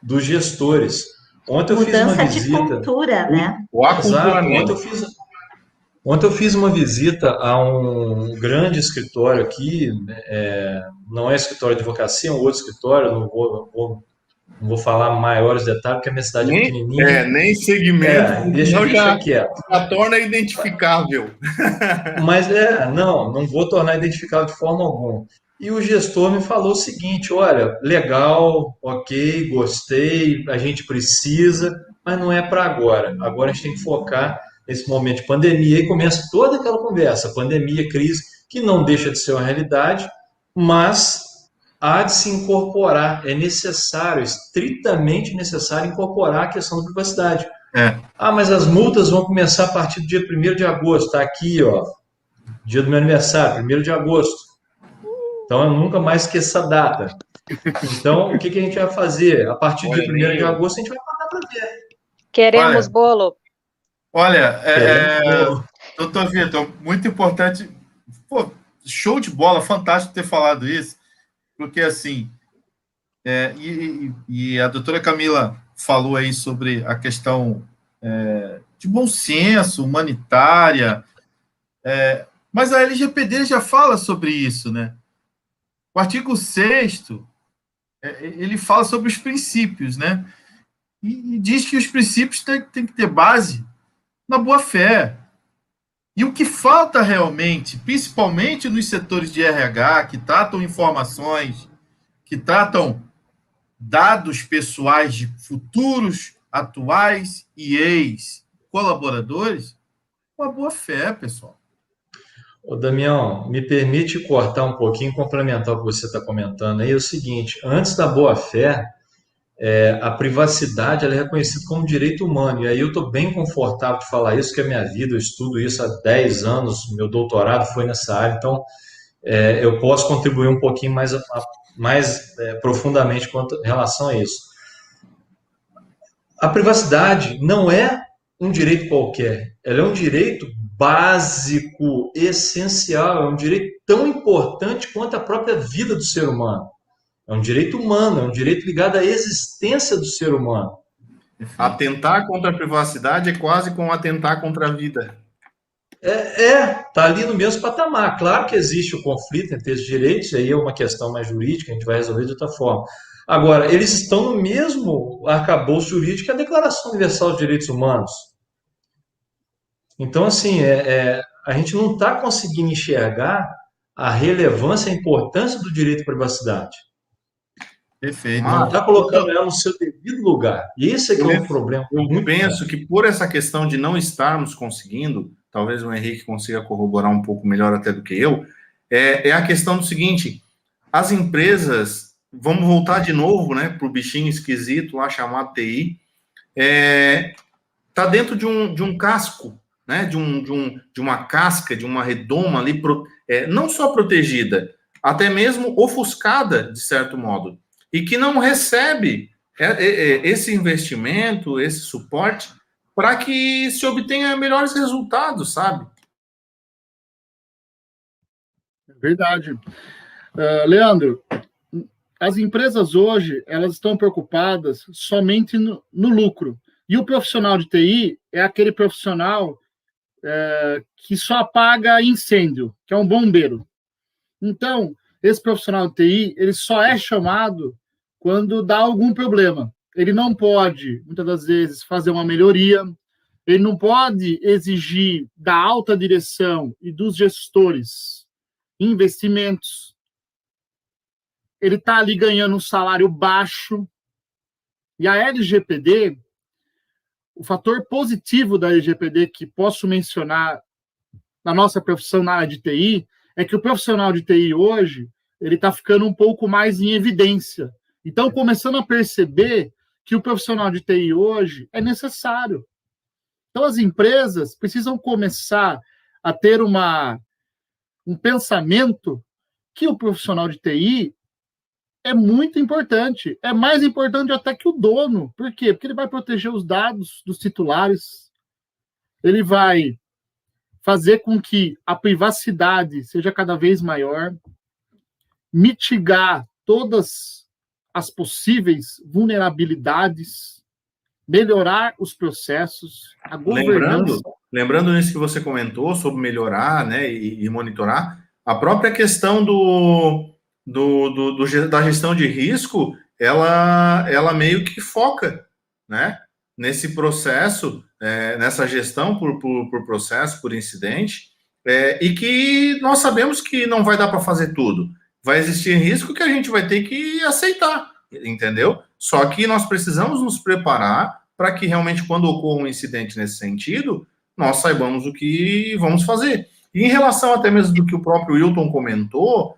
dos gestores. Ontem eu fiz uma Mudança visita. de cultura, né? Exato. Ontem eu fiz uma visita a um grande escritório aqui, não é escritório de advocacia, é um outro escritório, não vou falar maiores detalhes, porque a minha cidade é pequenininha. Nem segmento, deixa já quieto. Já torna identificável. Mas não vou tornar identificável de forma alguma. E o gestor me falou o seguinte: olha, legal, ok, gostei, a gente precisa, mas não é para agora. Agora a gente tem que focar nesse momento de pandemia e começa toda aquela conversa, pandemia, crise, que não deixa de ser uma realidade, mas há de se incorporar, é necessário, estritamente necessário incorporar a questão da privacidade. Mas as multas vão começar a partir do dia 1º de agosto, está aqui, ó, dia do meu aniversário, 1º de agosto. Então, eu nunca mais esqueço essa data. Então, o que a gente vai fazer? A partir do dia 1º de agosto, a gente vai pagar para ver. Queremos bolo. Olha, doutor Vitor, muito importante. Pô, show de bola, fantástico ter falado isso, porque, assim, e a doutora Camila falou aí sobre a questão de bom senso, humanitária, mas a LGPD já fala sobre isso, né? O artigo 6º, ele fala sobre os princípios, né? E diz que os princípios têm que ter base na boa-fé. E o que falta realmente, principalmente nos setores de RH, que tratam informações, que tratam dados pessoais de futuros, atuais e ex-colaboradores? Uma boa fé, pessoal. Ô, Damião, me permite cortar um pouquinho e complementar o que você está comentando aí. É o seguinte, antes da boa-fé, a privacidade ela é reconhecida como direito humano. E aí eu estou bem confortável de falar isso, que é a minha vida, eu estudo isso há 10 anos, meu doutorado foi nessa área, então eu posso contribuir um pouquinho mais profundamente em relação a isso. A privacidade não é um direito qualquer, ela é um direito básico, essencial, é um direito tão importante quanto a própria vida do ser humano. É um direito humano, é um direito ligado à existência do ser humano. Atentar contra a privacidade é quase como atentar contra a vida. Tá ali no mesmo patamar. Claro que existe o conflito entre esses direitos, aí é uma questão mais jurídica, a gente vai resolver de outra forma. Agora, eles estão no mesmo arcabouço jurídico que a Declaração Universal dos Direitos Humanos. Então, assim, a gente não está conseguindo enxergar a relevância, a importância do direito à privacidade. Perfeito. Não está colocando ela no seu devido lugar. E esse é que é um problema. Eu penso que por essa questão de não estarmos conseguindo, talvez o Henrique consiga corroborar um pouco melhor até do que eu, é a questão do seguinte, as empresas, vamos voltar de novo, né, para o bichinho esquisito lá chamado TI, está dentro de um casco, né, de uma casca, de uma redoma ali, não só protegida, até mesmo ofuscada, de certo modo, e que não recebe esse investimento, esse suporte, para que se obtenha melhores resultados, sabe? É verdade. Leandro, as empresas hoje, elas estão preocupadas somente no lucro. E o profissional de TI é aquele profissional que só apaga incêndio, que é um bombeiro. Então, esse profissional de TI, ele só é chamado quando dá algum problema. Ele não pode, muitas das vezes, fazer uma melhoria, ele não pode exigir da alta direção e dos gestores investimentos. Ele está ali ganhando um salário baixo. E a LGPD, o fator positivo da LGPD que posso mencionar na nossa profissão na área de TI, é que o profissional de TI hoje, ele está ficando um pouco mais em evidência. Então, começando a perceber que o profissional de TI hoje é necessário. Então, as empresas precisam começar a ter um pensamento que o profissional de TI é muito importante. É mais importante até que o dono. Por quê? Porque ele vai proteger os dados dos titulares, ele vai fazer com que a privacidade seja cada vez maior, mitigar todas as possíveis vulnerabilidades, melhorar os processos, a governança. Lembrando nisso que você comentou sobre melhorar, né, e monitorar, a própria questão da gestão de risco, ela meio que foca, né, nesse processo, nessa gestão por processo, por incidente, e que nós sabemos que não vai dar para fazer tudo. Vai existir risco que a gente vai ter que aceitar, entendeu? Só que nós precisamos nos preparar para que realmente, quando ocorra um incidente nesse sentido, nós saibamos o que vamos fazer. E em relação até mesmo do que o próprio Wilton comentou,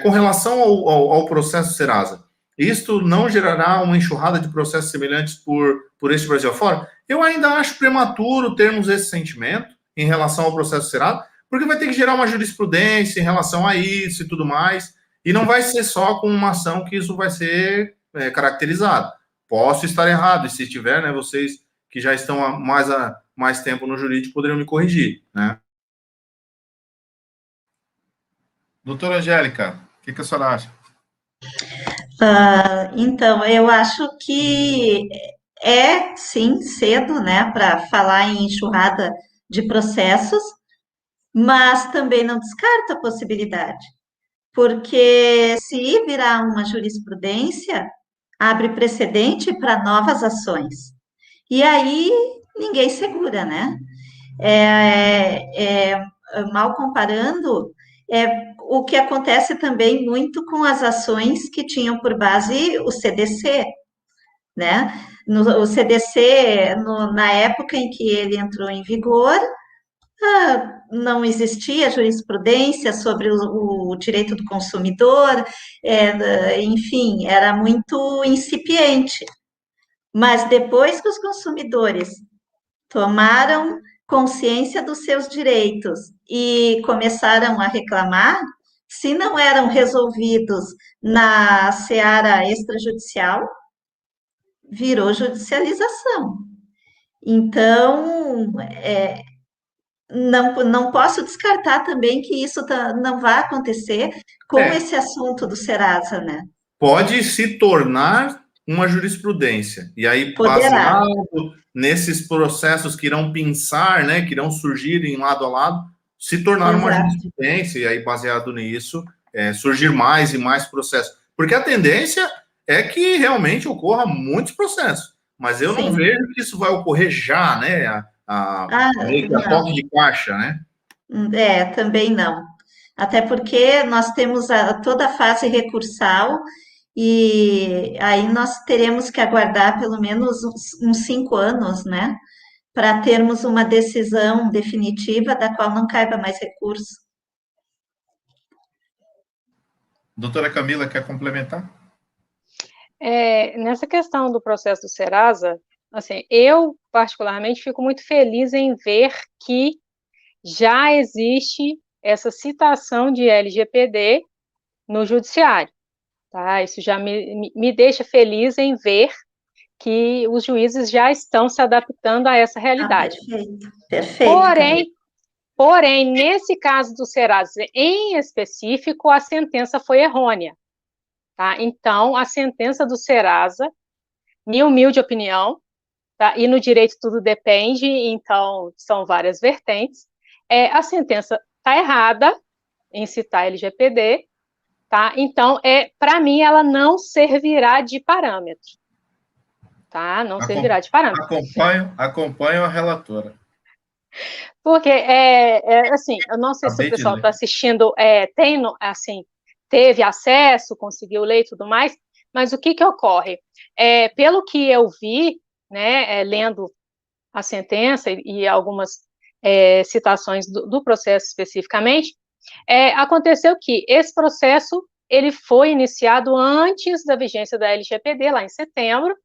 com relação ao processo Serasa, isto não gerará uma enxurrada de processos semelhantes por este Brasil afora? Eu ainda acho prematuro termos esse sentimento em relação ao processo Serasa, porque vai ter que gerar uma jurisprudência em relação a isso e tudo mais, e não vai ser só com uma ação que isso vai ser caracterizado. Posso estar errado, e se estiver, né, vocês que já estão há mais tempo no jurídico poderiam me corrigir, né? Doutora Angélica, o que a senhora acha? Então, eu acho que sim, cedo, né, para falar em enxurrada de processos, mas também não descarta a possibilidade, porque se virar uma jurisprudência, abre precedente para novas ações. E aí ninguém segura, né? Mal comparando, o que acontece também muito com as ações que tinham por base o CDC, né? O CDC, na época em que ele entrou em vigor, não existia jurisprudência sobre o direito do consumidor, enfim, era muito incipiente. Mas depois que os consumidores tomaram consciência dos seus direitos e começaram a reclamar, se não eram resolvidos na seara extrajudicial, virou judicialização. Então, não posso descartar também que isso não vai acontecer com esse assunto do Serasa, né? Pode se tornar uma jurisprudência. E aí, Poderá. baseado nesses processos que irão pensar, né, que irão surgir em lado a lado, se tornar uma jurisprudência. E aí, baseado nisso, surgir mais e mais processos. Porque a tendência é que realmente ocorra muitos processos. Mas eu não vejo que isso vai ocorrer já, né? Meio que a toque de caixa, né? Também não. Até porque nós temos toda a fase recursal e aí nós teremos que aguardar pelo menos uns 5 anos, né? Para termos uma decisão definitiva da qual não caiba mais recurso. Doutora Camila, quer complementar? Nessa questão do processo do Serasa, assim, eu particularmente fico muito feliz em ver que já existe essa citação de LGPD no judiciário, tá? Isso já me deixa feliz em ver que os juízes já estão se adaptando a essa realidade. Perfeito. Porém, nesse caso do Serasa em específico, a sentença foi errônea, tá? Então, a sentença do Serasa, minha humilde opinião, tá? E no direito tudo depende, então são várias vertentes, a sentença está errada em citar LGPD, tá? Então, para mim, ela não servirá de parâmetro, tá? Não servirá de parâmetro. Acompanho a relatora. Porque, assim, eu não sei se o pessoal está assistindo, teve acesso, conseguiu ler e tudo mais, mas o que ocorre? Pelo que eu vi, né, lendo a sentença e algumas citações do processo especificamente, aconteceu que esse processo ele foi iniciado antes da vigência da LGPD, lá em setembro,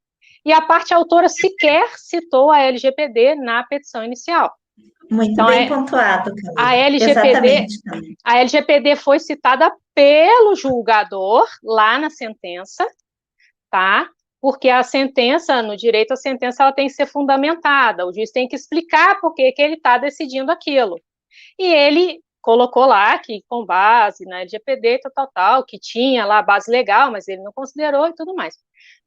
e a parte autora sequer citou a LGPD na petição inicial. Muito então, bem pontuado, Camila. A LGPD foi citada pelo julgador lá na sentença, tá? Porque a sentença, no direito, a sentença ela tem que ser fundamentada, o juiz tem que explicar por que ele está decidindo aquilo. E ele colocou lá que, com base na LGPD, tal, que tinha lá a base legal, mas ele não considerou e tudo mais.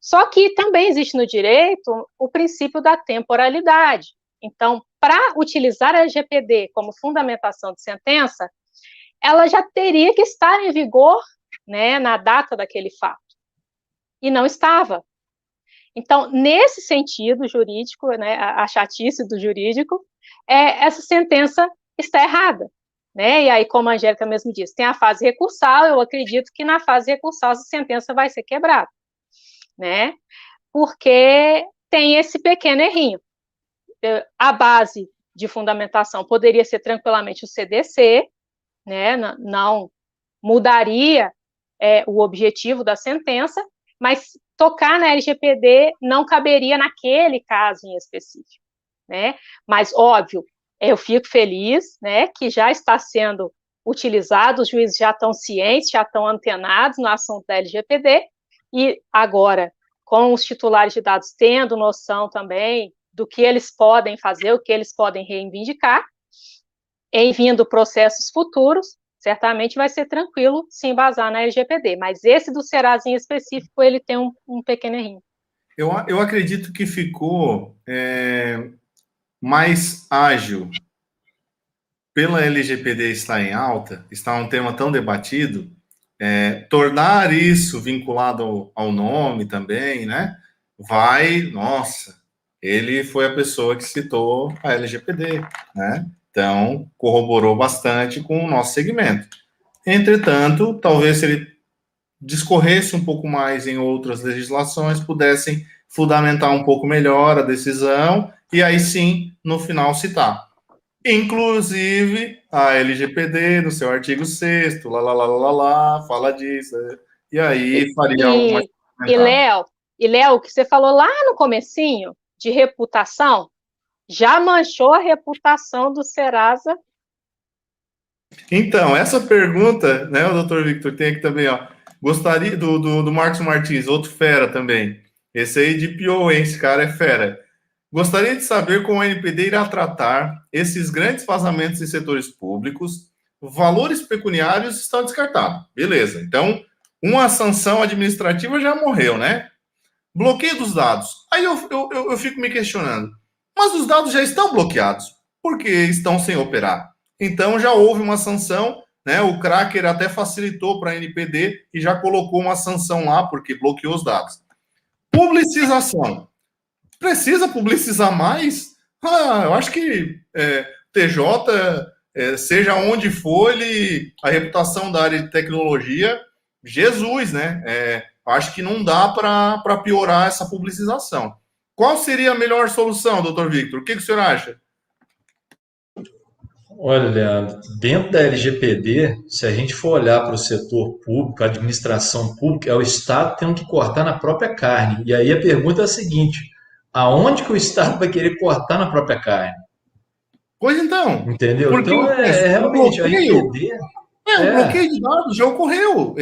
Só que também existe no direito o princípio da temporalidade. Então, para utilizar a LGPD como fundamentação de sentença, ela já teria que estar em vigor, né, na data daquele fato. E não estava. Então, nesse sentido jurídico, né, a chatice do jurídico, essa sentença está errada. Né? E aí, como a Angélica mesmo disse, tem a fase recursal, eu acredito que na fase recursal essa sentença vai ser quebrada. Né? Porque tem esse pequeno errinho. A base de fundamentação poderia ser tranquilamente o CDC, né? Não mudaria o objetivo da sentença, mas tocar na LGPD não caberia naquele caso em específico, né? Mas, óbvio, eu fico feliz, né, que já está sendo utilizado, os juízes já estão cientes, já estão antenados no assunto da LGPD, e agora, com os titulares de dados tendo noção também do que eles podem fazer, o que eles podem reivindicar, em vindo processos futuros, certamente vai ser tranquilo se embasar na LGPD, mas esse do Serasa em específico, ele tem um pequeno errinho. Eu acredito que ficou mais ágil pela LGPD estar em alta, está um tema tão debatido, tornar isso vinculado ao nome também, né? Nossa, ele foi a pessoa que citou a LGPD, né? Então, corroborou bastante com o nosso segmento. Entretanto, talvez se ele discorresse um pouco mais em outras legislações, pudessem fundamentar um pouco melhor a decisão e aí sim, no final, citar. Inclusive, a LGPD, no seu artigo 6º, fala disso. E aí faria algo mais comentário. E Léo, o que você falou lá no comecinho, de reputação, já manchou a reputação do Serasa? Então, essa pergunta, né, o doutor Victor tem aqui também, ó, gostaria do Marcos Martins, outro fera também. Esse aí de PO, hein? Esse cara é fera. Gostaria de saber como a NPD irá tratar esses grandes vazamentos em setores públicos. Valores pecuniários estão descartados. Beleza. Então, uma sanção administrativa já morreu, né? Bloqueio dos dados. Aí eu fico me questionando. Mas os dados já estão bloqueados, porque estão sem operar. Então, já houve uma sanção, né? O Cracker até facilitou para a NPD e já colocou uma sanção lá, porque bloqueou os dados. Publicização. Precisa publicizar mais? Eu acho que TJ, seja onde for, a reputação da área de tecnologia, Jesus, né? Acho que não dá para piorar essa publicização. Qual seria a melhor solução, doutor Victor? O que o senhor acha? Olha, Leandro, dentro da LGPD, se a gente for olhar para o setor público, a administração pública, é o Estado tendo que cortar na própria carne. E aí a pergunta é a seguinte: aonde que o Estado vai querer cortar na própria carne? Pois então. Entendeu? Então, realmente, a NPD... O bloqueio de dados já ocorreu.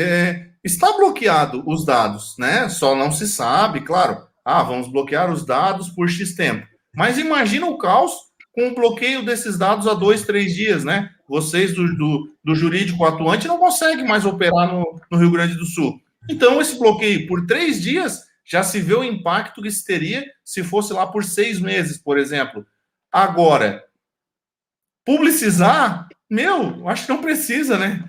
Está bloqueado os dados, né? Só não se sabe, claro. Vamos bloquear os dados por X tempo. Mas imagina o caos com o bloqueio desses dados há 2, 3 dias, né? Vocês do jurídico atuante não conseguem mais operar no Rio Grande do Sul. Então, esse bloqueio por 3 dias já se vê o impacto que se teria se fosse lá por 6 meses, por exemplo. Agora, publicizar, acho que não precisa, né?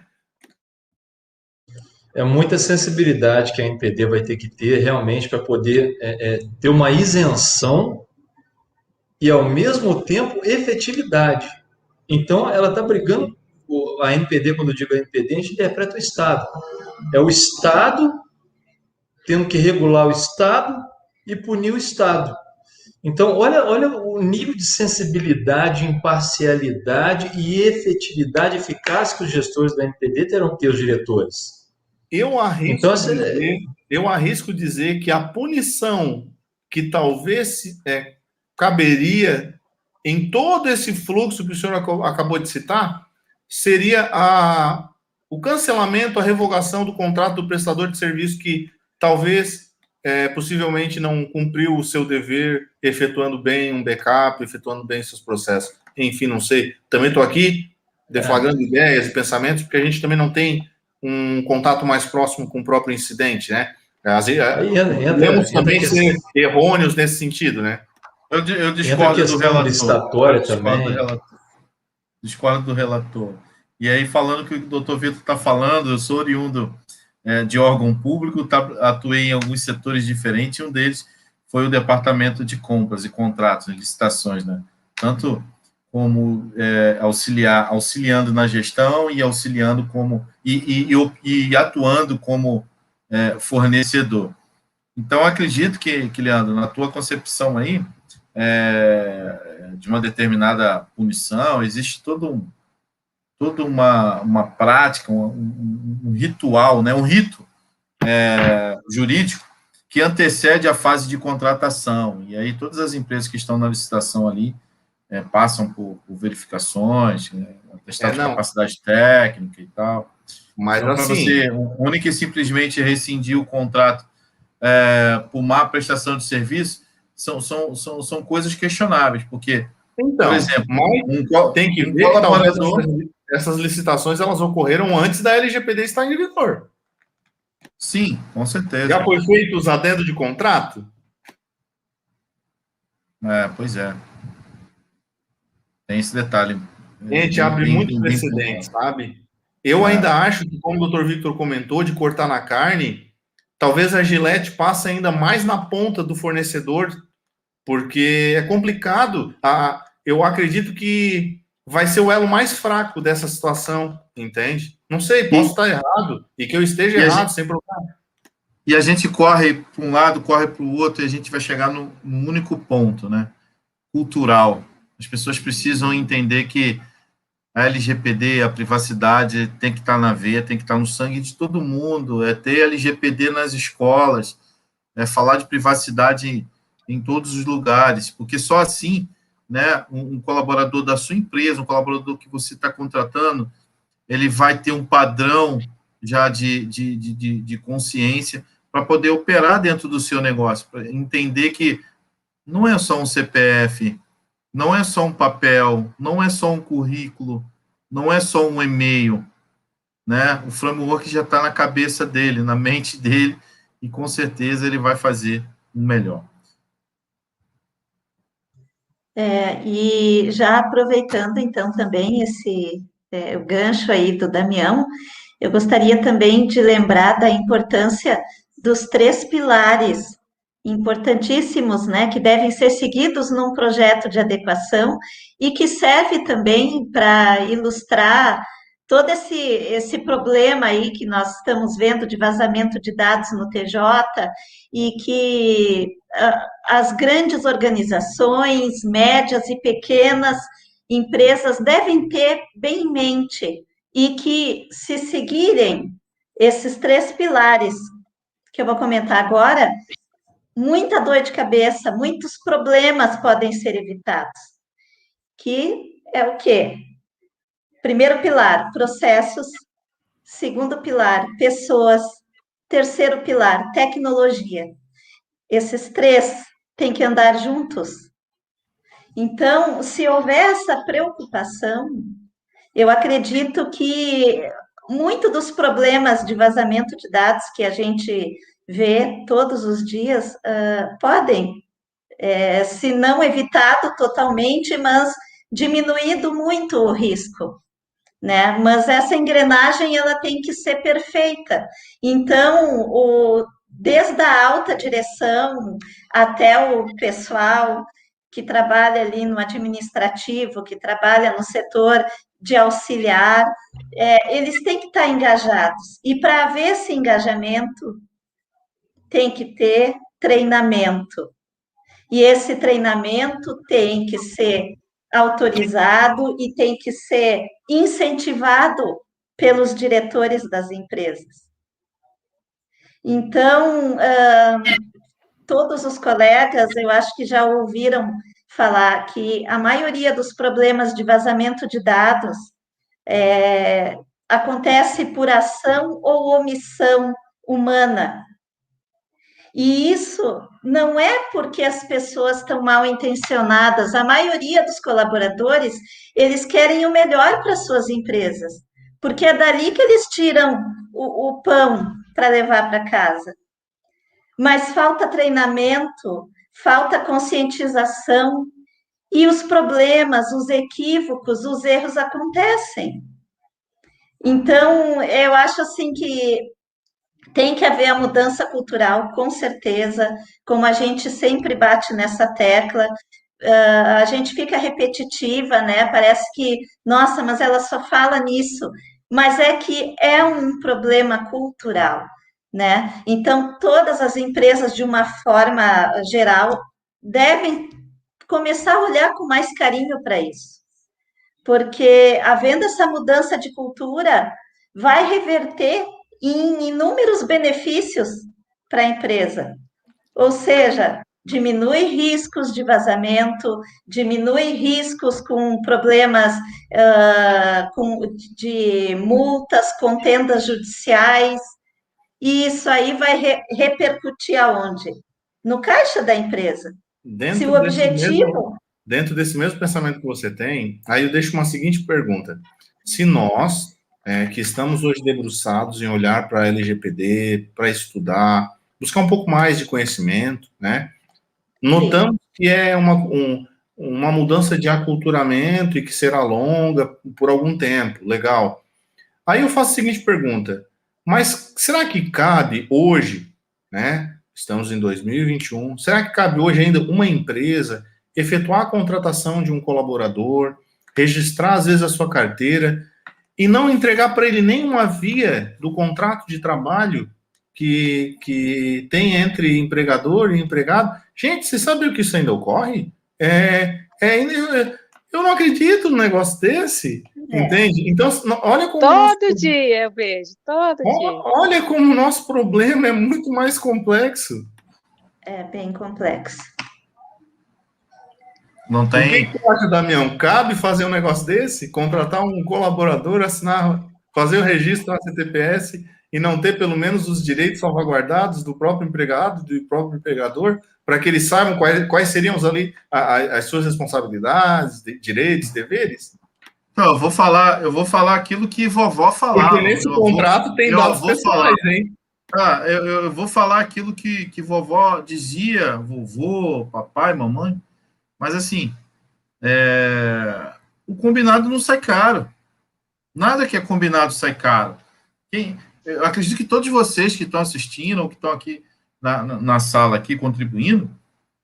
É muita sensibilidade que a NPD vai ter que ter realmente para poder ter uma isenção e, ao mesmo tempo, efetividade. Então, ela está brigando, a NPD, quando eu digo a NPD, a gente interpreta o Estado. É o Estado tendo que regular o Estado e punir o Estado. Então, olha o nível de sensibilidade, imparcialidade e efetividade e eficácia que os gestores da NPD terão que ter, os diretores. Eu arrisco dizer que a punição que talvez caberia em todo esse fluxo que o senhor acabou de citar seria o cancelamento, a revogação do contrato do prestador de serviço que talvez, possivelmente, não cumpriu o seu dever, efetuando bem um backup, efetuando bem seus processos. Enfim, não sei. Também estou aqui deflagrando ideias e pensamentos, porque a gente também não tem um contato mais próximo com o próprio incidente, né? Podemos também ser errôneos nesse sentido, né? Eu discordo do relator. Discordo do relator. E aí, falando que o doutor Vitor está falando, eu sou oriundo de órgão público, atuei em alguns setores diferentes, e um deles foi o departamento de compras e contratos, licitações, né? Tanto como auxiliando na gestão e auxiliando como e atuando como fornecedor. Então, acredito que, Leandro, na tua concepção aí, de uma determinada punição, existe toda uma prática, um ritual, né, um rito jurídico que antecede a fase de contratação. E aí todas as empresas que estão na licitação ali passam por verificações, atestado de capacidade técnica e tal. Mas então, assim, para você única e simplesmente rescindir o contrato por má prestação de serviço, são coisas questionáveis, porque, então, por exemplo, tem que ver que talvez essas licitações elas ocorreram antes da LGPD estar em vigor. Sim, com certeza. Já foi feito os adendos de contrato? Pois é. Tem esse detalhe. A gente abre muito precedente, sabe? Eu ainda acho que, como o doutor Victor comentou, de cortar na carne, talvez a Gillette passe ainda mais na ponta do fornecedor, porque é complicado. Eu acredito que vai ser o elo mais fraco dessa situação, entende? Não sei, posso estar errado, e que eu esteja errado, sem problema. E a gente corre para um lado, corre para o outro, e a gente vai chegar num único ponto, né? Cultural. As pessoas precisam entender que a LGPD, a privacidade, tem que estar na veia, tem que estar no sangue de todo mundo, é ter LGPD nas escolas, é falar de privacidade em todos os lugares, porque só assim, né, um colaborador da sua empresa, um colaborador que você está contratando, ele vai ter um padrão já de consciência para poder operar dentro do seu negócio, para entender que não é só um CPF, não é só um papel, não é só um currículo, não é só um e-mail, né? O framework já está na cabeça dele, na mente dele, e com certeza ele vai fazer o melhor. E já aproveitando, então, também o gancho aí do Damião, eu gostaria também de lembrar da importância dos 3 pilares importantíssimos, né, que devem ser seguidos num projeto de adequação e que serve também para ilustrar todo esse problema aí que nós estamos vendo de vazamento de dados no TJ e que as grandes organizações, médias e pequenas empresas devem ter bem em mente e que, se seguirem esses 3 pilares que eu vou comentar agora, muita dor de cabeça, muitos problemas podem ser evitados. Que é o quê? Primeiro pilar, processos. Segundo pilar, pessoas. Terceiro pilar, tecnologia. Esses 3 têm que andar juntos. Então, se houver essa preocupação, eu acredito que muito dos problemas de vazamento de dados que a gente vê todos os dias podem, se não evitado totalmente, mas diminuído muito o risco, né? Mas essa engrenagem ela tem que ser perfeita. Então, desde a alta direção até o pessoal que trabalha ali no administrativo, que trabalha no setor de auxiliar, eles têm que estar engajados. E para haver esse engajamento, tem que ter treinamento. E esse treinamento tem que ser autorizado e tem que ser incentivado pelos diretores das empresas. Então, todos os colegas, eu acho que já ouviram falar que a maioria dos problemas de vazamento de dados acontece por ação ou omissão humana. E isso não é porque as pessoas estão mal intencionadas. A maioria dos colaboradores, eles querem o melhor para suas empresas, porque é dali que eles tiram o pão para levar para casa. Mas falta treinamento, falta conscientização, e os problemas, os equívocos, os erros acontecem. Então, eu acho assim que tem que haver a mudança cultural, com certeza, como a gente sempre bate nessa tecla, a gente fica repetitiva, né? Parece que, nossa, mas ela só fala nisso, mas é que é um problema cultural, né? Então, todas as empresas, de uma forma geral, devem começar a olhar com mais carinho para isso, porque havendo essa mudança de cultura, vai reverter em inúmeros benefícios para a empresa. Ou seja, diminui riscos de vazamento, diminui riscos com problemas de multas, contendas judiciais, e isso aí vai repercutir aonde? No caixa da empresa. Se o objetivo... Dentro desse mesmo pensamento que você tem, aí eu deixo uma seguinte pergunta. Se nós, que estamos hoje debruçados em olhar para a LGPD, para estudar, buscar um pouco mais de conhecimento, né? Notamos que é uma mudança de aculturamento e que será longa por algum tempo, legal. Aí eu faço a seguinte pergunta, mas será que cabe hoje, né? Estamos em 2021, será que cabe hoje ainda uma empresa efetuar a contratação de um colaborador, registrar às vezes a sua carteira e não entregar para ele nenhuma via do contrato de trabalho que tem entre empregador e empregado. Gente, você sabe o que isso ainda ocorre? Eu não acredito num negócio desse, entende? Então, olha como todo dia eu vejo, todo dia. Olha como o nosso problema é muito mais complexo. É bem complexo. Não O que tem. que tu acha, Damião? Cabe fazer um negócio desse? Contratar um colaborador, assinar, fazer o registro na CTPS e não ter pelo menos os direitos salvaguardados do próprio empregado, do próprio empregador, para que eles saibam quais seriam ali as suas responsabilidades, direitos, deveres? Não, eu vou falar aquilo que vovó falava. Porque nesse contrato tem dados pessoais, hein? Eu vou falar aquilo que vovó dizia, vovô, papai, mamãe, mas assim, o combinado não sai caro. Nada que é combinado sai caro. Eu acredito que todos vocês que estão assistindo ou que estão aqui na sala aqui contribuindo,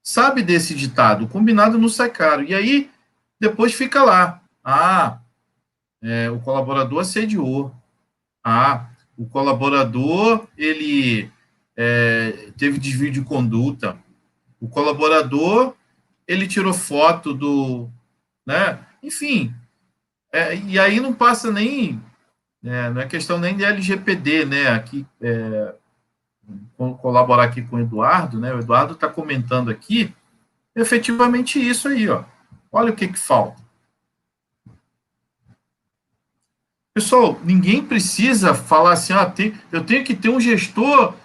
sabe desse ditado, o combinado não sai caro. E aí, depois fica lá. O colaborador assediou. O colaborador, ele teve desvio de conduta. O colaborador, ele tirou foto do... Né? Enfim, e aí não passa nem... não é questão nem de LGPD, né? Aqui, colaborar aqui com o Eduardo, né? O Eduardo está comentando aqui, efetivamente isso aí, ó. Olha o que falta. Pessoal, ninguém precisa falar assim, eu tenho que ter um gestor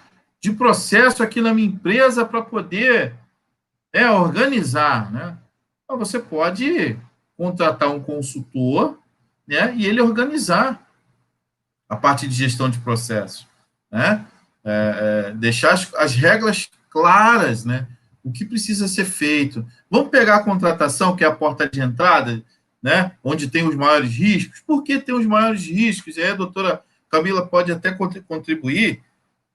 de processo aqui na minha empresa para poder organizar, né? Então, você pode contratar um consultor, né, e ele organizar a parte de gestão de processo, né? Deixar as regras claras, né? O que precisa ser feito. Vamos pegar a contratação, que é a porta de entrada, né? Onde tem os maiores riscos. Por que tem os maiores riscos? E aí a doutora Camila pode até contribuir,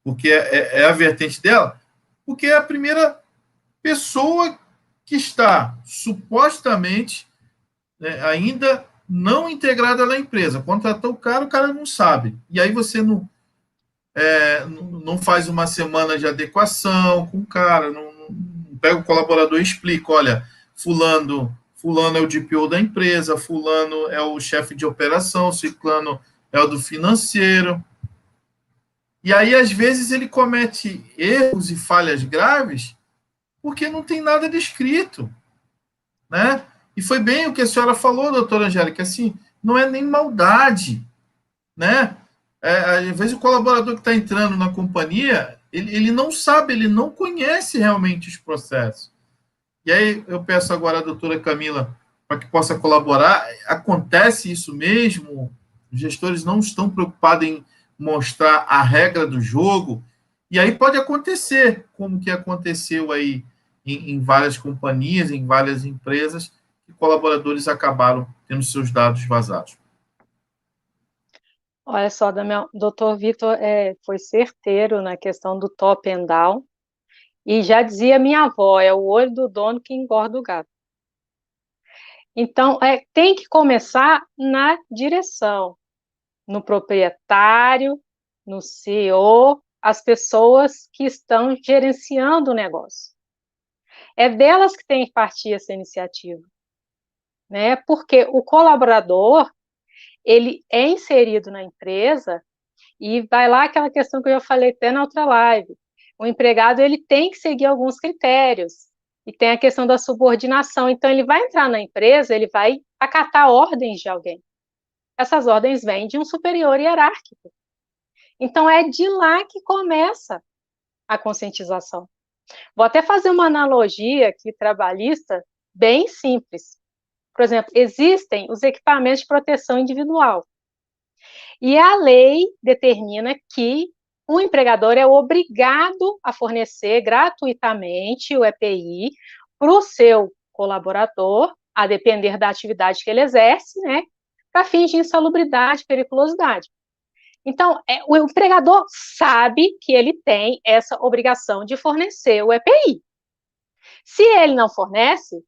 porque é a vertente dela, porque é a primeira pessoa que está supostamente, né, ainda não integrada na empresa. Contratou o cara não sabe. E aí você não faz uma semana de adequação com o cara, não pega o colaborador e explica, olha, fulano é o DPO da empresa, fulano é o chefe de operação, ciclano é o do financeiro. E aí, às vezes, ele comete erros e falhas graves porque não tem nada descrito, né? E foi bem o que a senhora falou, doutora Angélica, assim, não é nem maldade, né? Às vezes o colaborador que está entrando na companhia, ele não sabe, ele não conhece realmente os processos. E aí eu peço agora à doutora Camila para que possa colaborar. Acontece isso mesmo? Os gestores não estão preocupados em mostrar a regra do jogo, e aí pode acontecer, como que aconteceu aí em várias companhias, em várias empresas, que colaboradores acabaram tendo seus dados vazados. Olha só, doutor Vitor foi certeiro na questão do top and down, e já dizia minha avó, é o olho do dono que engorda o gato. Então, tem que começar na direção, no proprietário, no CEO, as pessoas que estão gerenciando o negócio. É delas que tem que partir essa iniciativa, né? Porque o colaborador, ele é inserido na empresa e vai lá aquela questão que eu já falei até na outra live. O empregado, ele tem que seguir alguns critérios. E tem a questão da subordinação. Então, ele vai entrar na empresa, ele vai acatar ordens de alguém. Essas ordens vêm de um superior hierárquico. Então, é de lá que começa a conscientização. Vou até fazer uma analogia aqui trabalhista bem simples. Por exemplo, existem os equipamentos de proteção individual. E a lei determina que o empregador é obrigado a fornecer gratuitamente o EPI para o seu colaborador, a depender da atividade que ele exerce, né, para fins de insalubridade, periculosidade. Então, o empregador sabe que ele tem essa obrigação de fornecer o EPI. Se ele não fornece,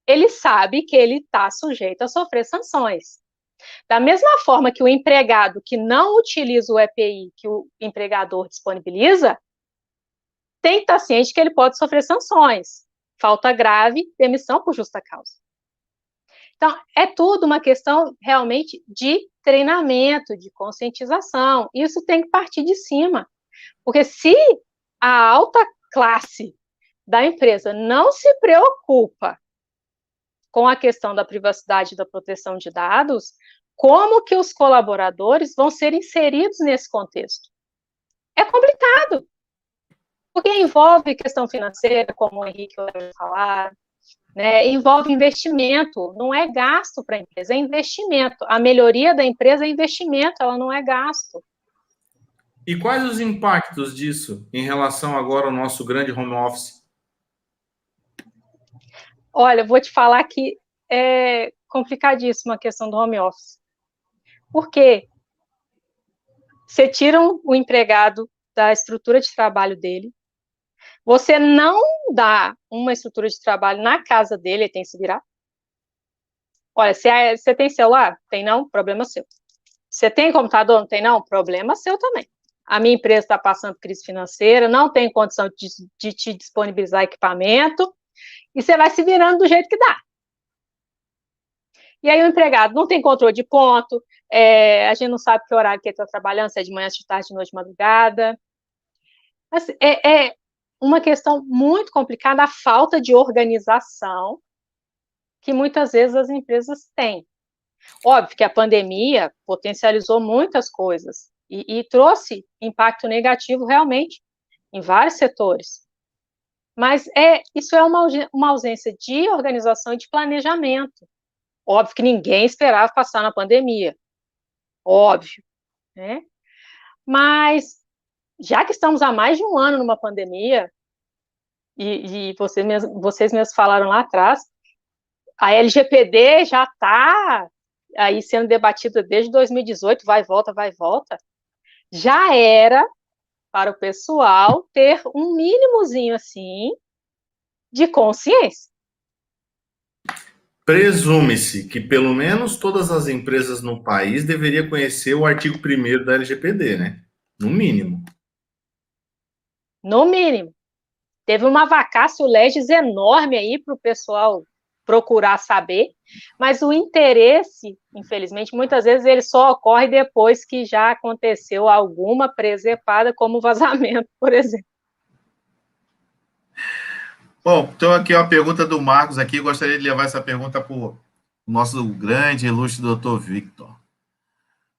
ele sabe que ele está sujeito a sofrer sanções. Da mesma forma que o empregado que não utiliza o EPI que o empregador disponibiliza, tem que estar ciente que ele pode sofrer sanções, falta grave, demissão por justa causa. Então, é tudo uma questão realmente de treinamento, de conscientização. Isso tem que partir de cima. Porque se a alta classe da empresa não se preocupa com a questão da privacidade e da proteção de dados, como que os colaboradores vão ser inseridos nesse contexto? É complicado, porque envolve questão financeira, como o Henrique vai falar, né? Envolve investimento, não é gasto para a empresa, é investimento. A melhoria da empresa é investimento, ela não é gasto. E quais os impactos disso em relação agora ao nosso grande home office? Olha, vou te falar que é complicadíssima a questão do home office. Por quê? Você tira o empregado da estrutura de trabalho dele, você não dá uma estrutura de trabalho na casa dele, ele tem que se virar. Olha, você tem celular? Tem não? Problema seu. Você tem computador? Não tem não? Problema seu também. A minha empresa está passando crise financeira, não tem condição de te disponibilizar equipamento, e você vai se virando do jeito que dá. E aí o empregado não tem controle de ponto, a gente não sabe que horário que ele está trabalhando, se é de manhã, de tarde, de noite, de madrugada. Assim, é uma questão muito complicada, a falta de organização que muitas vezes as empresas têm. Óbvio que a pandemia potencializou muitas coisas e trouxe impacto negativo realmente em vários setores. Mas isso é uma ausência de organização e de planejamento. Óbvio que ninguém esperava passar na pandemia. Óbvio, né? Mas, já que estamos há mais de um ano numa pandemia, e vocês mesmos falaram lá atrás, a LGPD já está aí sendo debatida desde 2018, vai e volta, já era para o pessoal ter um mínimozinho, assim, de consciência. Presume-se que pelo menos todas as empresas no país deveriam conhecer o artigo 1º da LGPD, né? No mínimo. No mínimo. Teve uma vacácio legis enorme aí para o pessoal procurar saber, mas o interesse, infelizmente, muitas vezes ele só ocorre depois que já aconteceu alguma presepada, como vazamento, por exemplo. Bom, então aqui uma pergunta do Marcos aqui, gostaria de levar essa pergunta para o nosso grande, ilustre doutor Victor.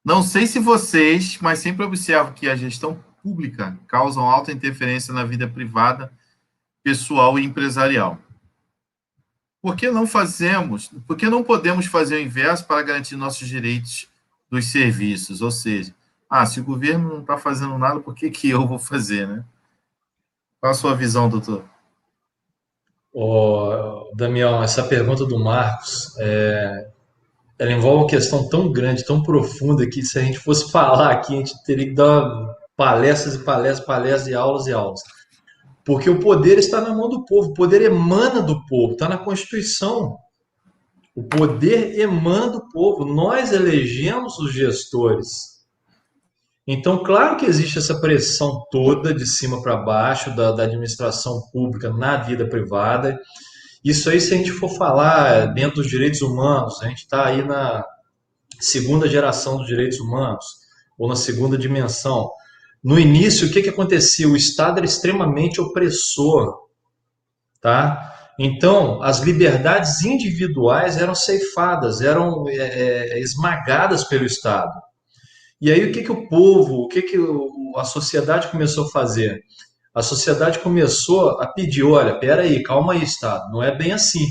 Não sei se vocês, mas sempre observo que a gestão pública causa alta interferência na vida privada, pessoal e empresarial. Por que não podemos fazer o inverso para garantir nossos direitos dos serviços? Ou seja, se o governo não está fazendo nada, por que eu vou fazer, né? Qual a sua visão, doutor? Damião, essa pergunta do Marcos, ela envolve uma questão tão grande, tão profunda, que se a gente fosse falar aqui, a gente teria que dar palestras e palestras e aulas. Porque o poder está na mão do povo, o poder emana do povo, está na Constituição. O poder emana do povo, nós elegemos os gestores. Então, claro que existe essa pressão toda de cima para baixo da administração pública na vida privada. Isso aí, se a gente for falar dentro dos direitos humanos, a gente está aí na segunda geração dos direitos humanos, ou na segunda dimensão. No início, o que acontecia? O Estado era extremamente opressor, tá? Então, as liberdades individuais eram ceifadas, eram esmagadas pelo Estado. E aí, o povo, a sociedade começou a fazer? A sociedade começou a pedir, olha, peraí, calma aí, Estado, não é bem assim.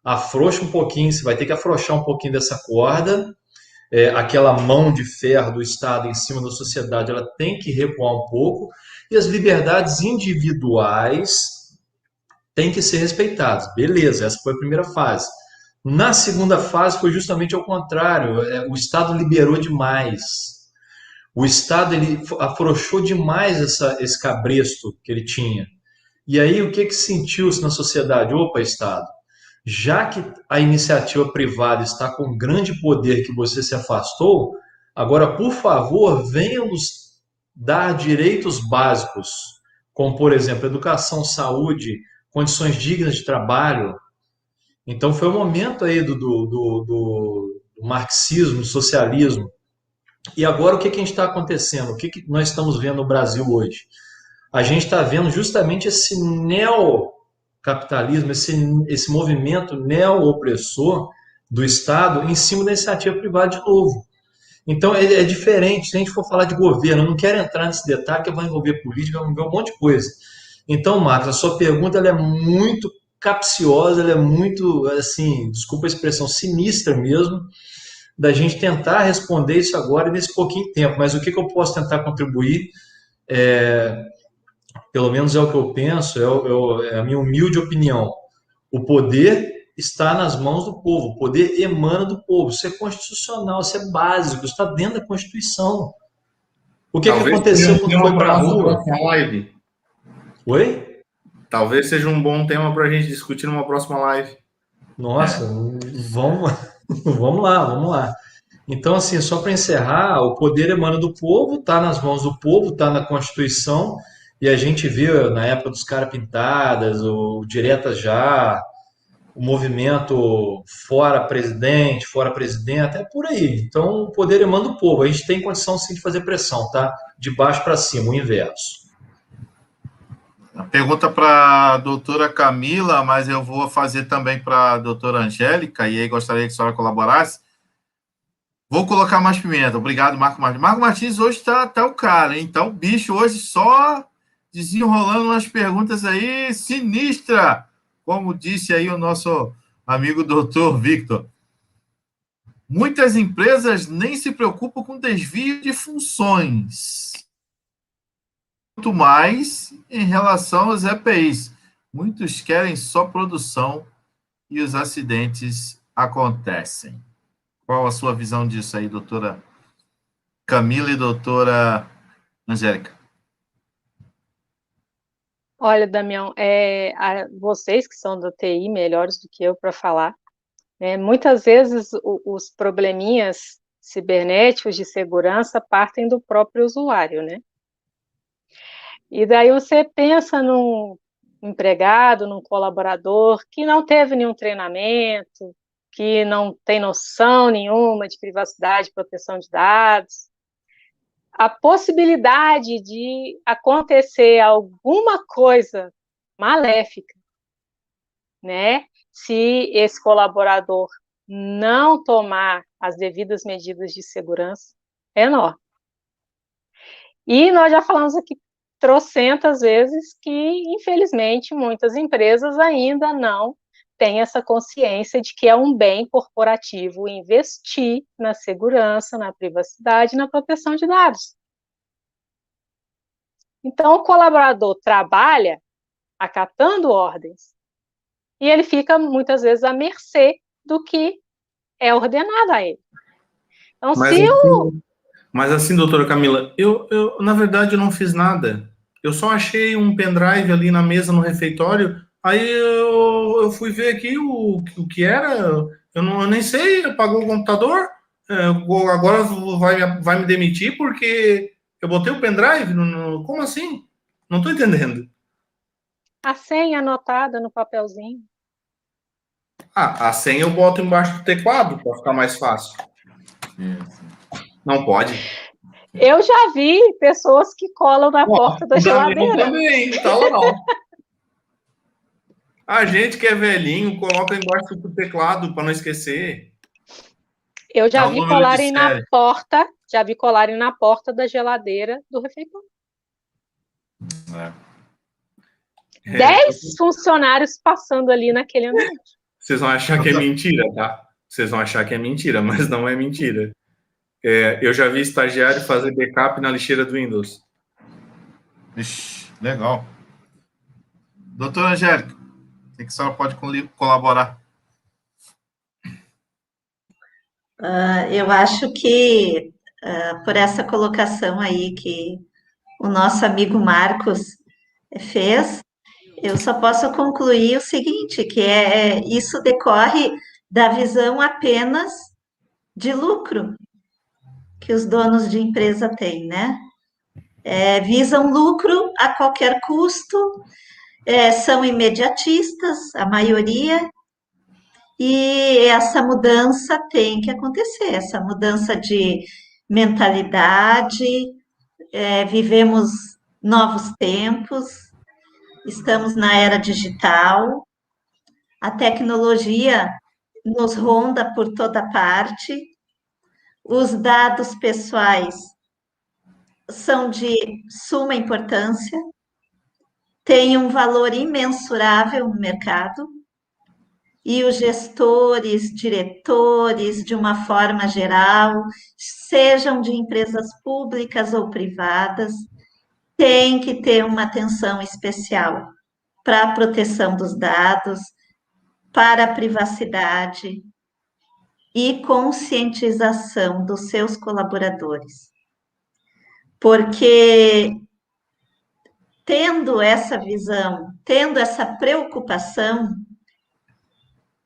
Afrouxa um pouquinho, você vai ter que afrouxar um pouquinho dessa corda, aquela mão de ferro do Estado em cima da sociedade, ela tem que recuar um pouco, e as liberdades individuais têm que ser respeitadas. Beleza, essa foi a primeira fase. Na segunda fase foi justamente ao contrário, o Estado liberou demais. O Estado ele afrouxou demais esse cabresto que ele tinha. E aí o que sentiu-se na sociedade? Opa, Estado, Já que a iniciativa privada está com um grande poder que você se afastou, agora, por favor, venha nos dar direitos básicos, como, por exemplo, educação, saúde, condições dignas de trabalho. Então, foi o momento aí do marxismo, do socialismo. E agora, o que a gente está acontecendo? O que nós estamos vendo no Brasil hoje? A gente está vendo justamente esse neocapitalismo, esse movimento neo-opressor do Estado em cima da iniciativa privada de novo. Então, é diferente. Se a gente for falar de governo, eu não quero entrar nesse detalhe, que vai envolver política, vai envolver um monte de coisa. Então, Marcos, a sua pergunta ela é muito capciosa, ela é muito, assim, desculpa a expressão, sinistra mesmo, da gente tentar responder isso agora nesse pouquinho tempo. Mas o que eu posso tentar contribuir, pelo menos é o que eu penso, é a minha humilde opinião. O poder está nas mãos do povo, o poder emana do povo. Isso é constitucional, isso é básico, isso está dentro da Constituição. O que aconteceu quando foi para a rua? Live. Oi? Talvez seja um bom tema para a gente discutir numa próxima live. Nossa, vamos lá. Então, assim, só para encerrar, o poder emana do povo, está nas mãos do povo, está na Constituição, e a gente viu na época dos caras pintadas, o Diretas Já, o movimento fora presidente, fora presidenta, é por aí. Então, o poder emana do povo. A gente tem condição sim de fazer pressão, tá? De baixo para cima, o inverso. A pergunta para a doutora Camila, mas eu vou fazer também para a doutora Angélica, e aí gostaria que a senhora colaborasse. Vou colocar mais pimenta. Obrigado, Marco Martins. Marco Martins hoje tá o cara, hein? Tá o bicho hoje só desenrolando umas perguntas aí sinistra, como disse aí o nosso amigo doutor Victor. Muitas empresas nem se preocupam com desvio de funções. Quanto mais em relação aos EPIs. Muitos querem só produção e os acidentes acontecem. Qual a sua visão disso aí, doutora Camila e doutora Angélica? Olha, Damião, vocês que são da TI, melhores do que eu para falar, muitas vezes os probleminhas cibernéticos de segurança partem do próprio usuário, né? E daí você pensa num empregado, num colaborador que não teve nenhum treinamento, que não tem noção nenhuma de privacidade e proteção de dados. A possibilidade de acontecer alguma coisa maléfica, né? Se esse colaborador não tomar as devidas medidas de segurança, é enorme. E nós já falamos aqui trocentas vezes que, infelizmente, muitas empresas ainda não têm essa consciência de que é um bem corporativo investir na segurança, na privacidade, na proteção de dados. Então, o colaborador trabalha acatando ordens e ele fica, muitas vezes, à mercê do que é ordenado a ele. Então, Mas assim, doutora Camila, eu na verdade eu não fiz nada. Eu só achei um pendrive ali na mesa no refeitório, aí eu fui ver aqui o que era, eu nem sei, apagou o computador, agora vai me demitir porque eu botei o pendrive? Como assim? Não estou entendendo. A senha anotada no papelzinho. A senha eu boto embaixo do teclado para ficar mais fácil. Não pode. Eu já vi pessoas que colam na porta da geladeira. Também, tá legal. A gente que é velhinho coloca embaixo do teclado para não esquecer. Eu já vi colarem na porta da geladeira do refeitório. 10 funcionários passando ali naquele ambiente. Vocês vão achar que é mentira, tá? Vocês vão achar que é mentira, mas não é mentira. Eu já vi estagiário fazer backup na lixeira do Windows. Ixi, legal. Doutora Angélica, o que a senhora pode colaborar? Eu acho que, por essa colocação aí que o nosso amigo Marcos fez, Eu só posso concluir o seguinte, que isso decorre da visão apenas de lucro que os donos de empresa têm, né? Visam lucro a qualquer custo, são imediatistas, a maioria, e essa mudança tem que acontecer, essa mudança de mentalidade, vivemos novos tempos, estamos na era digital, a tecnologia nos ronda por toda parte, os dados pessoais são de suma importância, têm um valor imensurável no mercado, e os gestores, diretores, de uma forma geral, sejam de empresas públicas ou privadas, têm que ter uma atenção especial para a proteção dos dados, para a privacidade e conscientização dos seus colaboradores. Porque tendo essa visão, tendo essa preocupação,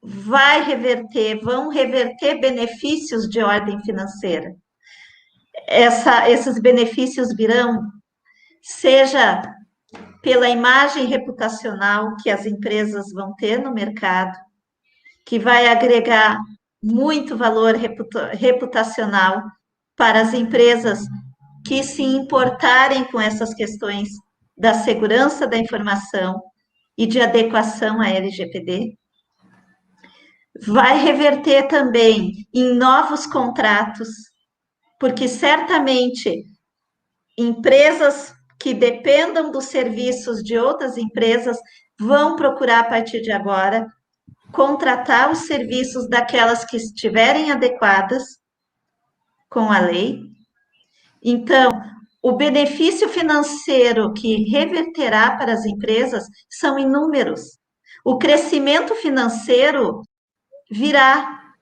vão reverter benefícios de ordem financeira. Esses benefícios virão, seja pela imagem reputacional que as empresas vão ter no mercado, que vai agregar muito valor reputacional para as empresas que se importarem com essas questões da segurança da informação e de adequação à LGPD. Vai reverter também em novos contratos, porque certamente empresas que dependam dos serviços de outras empresas vão procurar, a partir de agora, contratar os serviços daquelas que estiverem adequadas com a lei. Então, o benefício financeiro que reverterá para as empresas são inúmeros. O crescimento financeiro virá,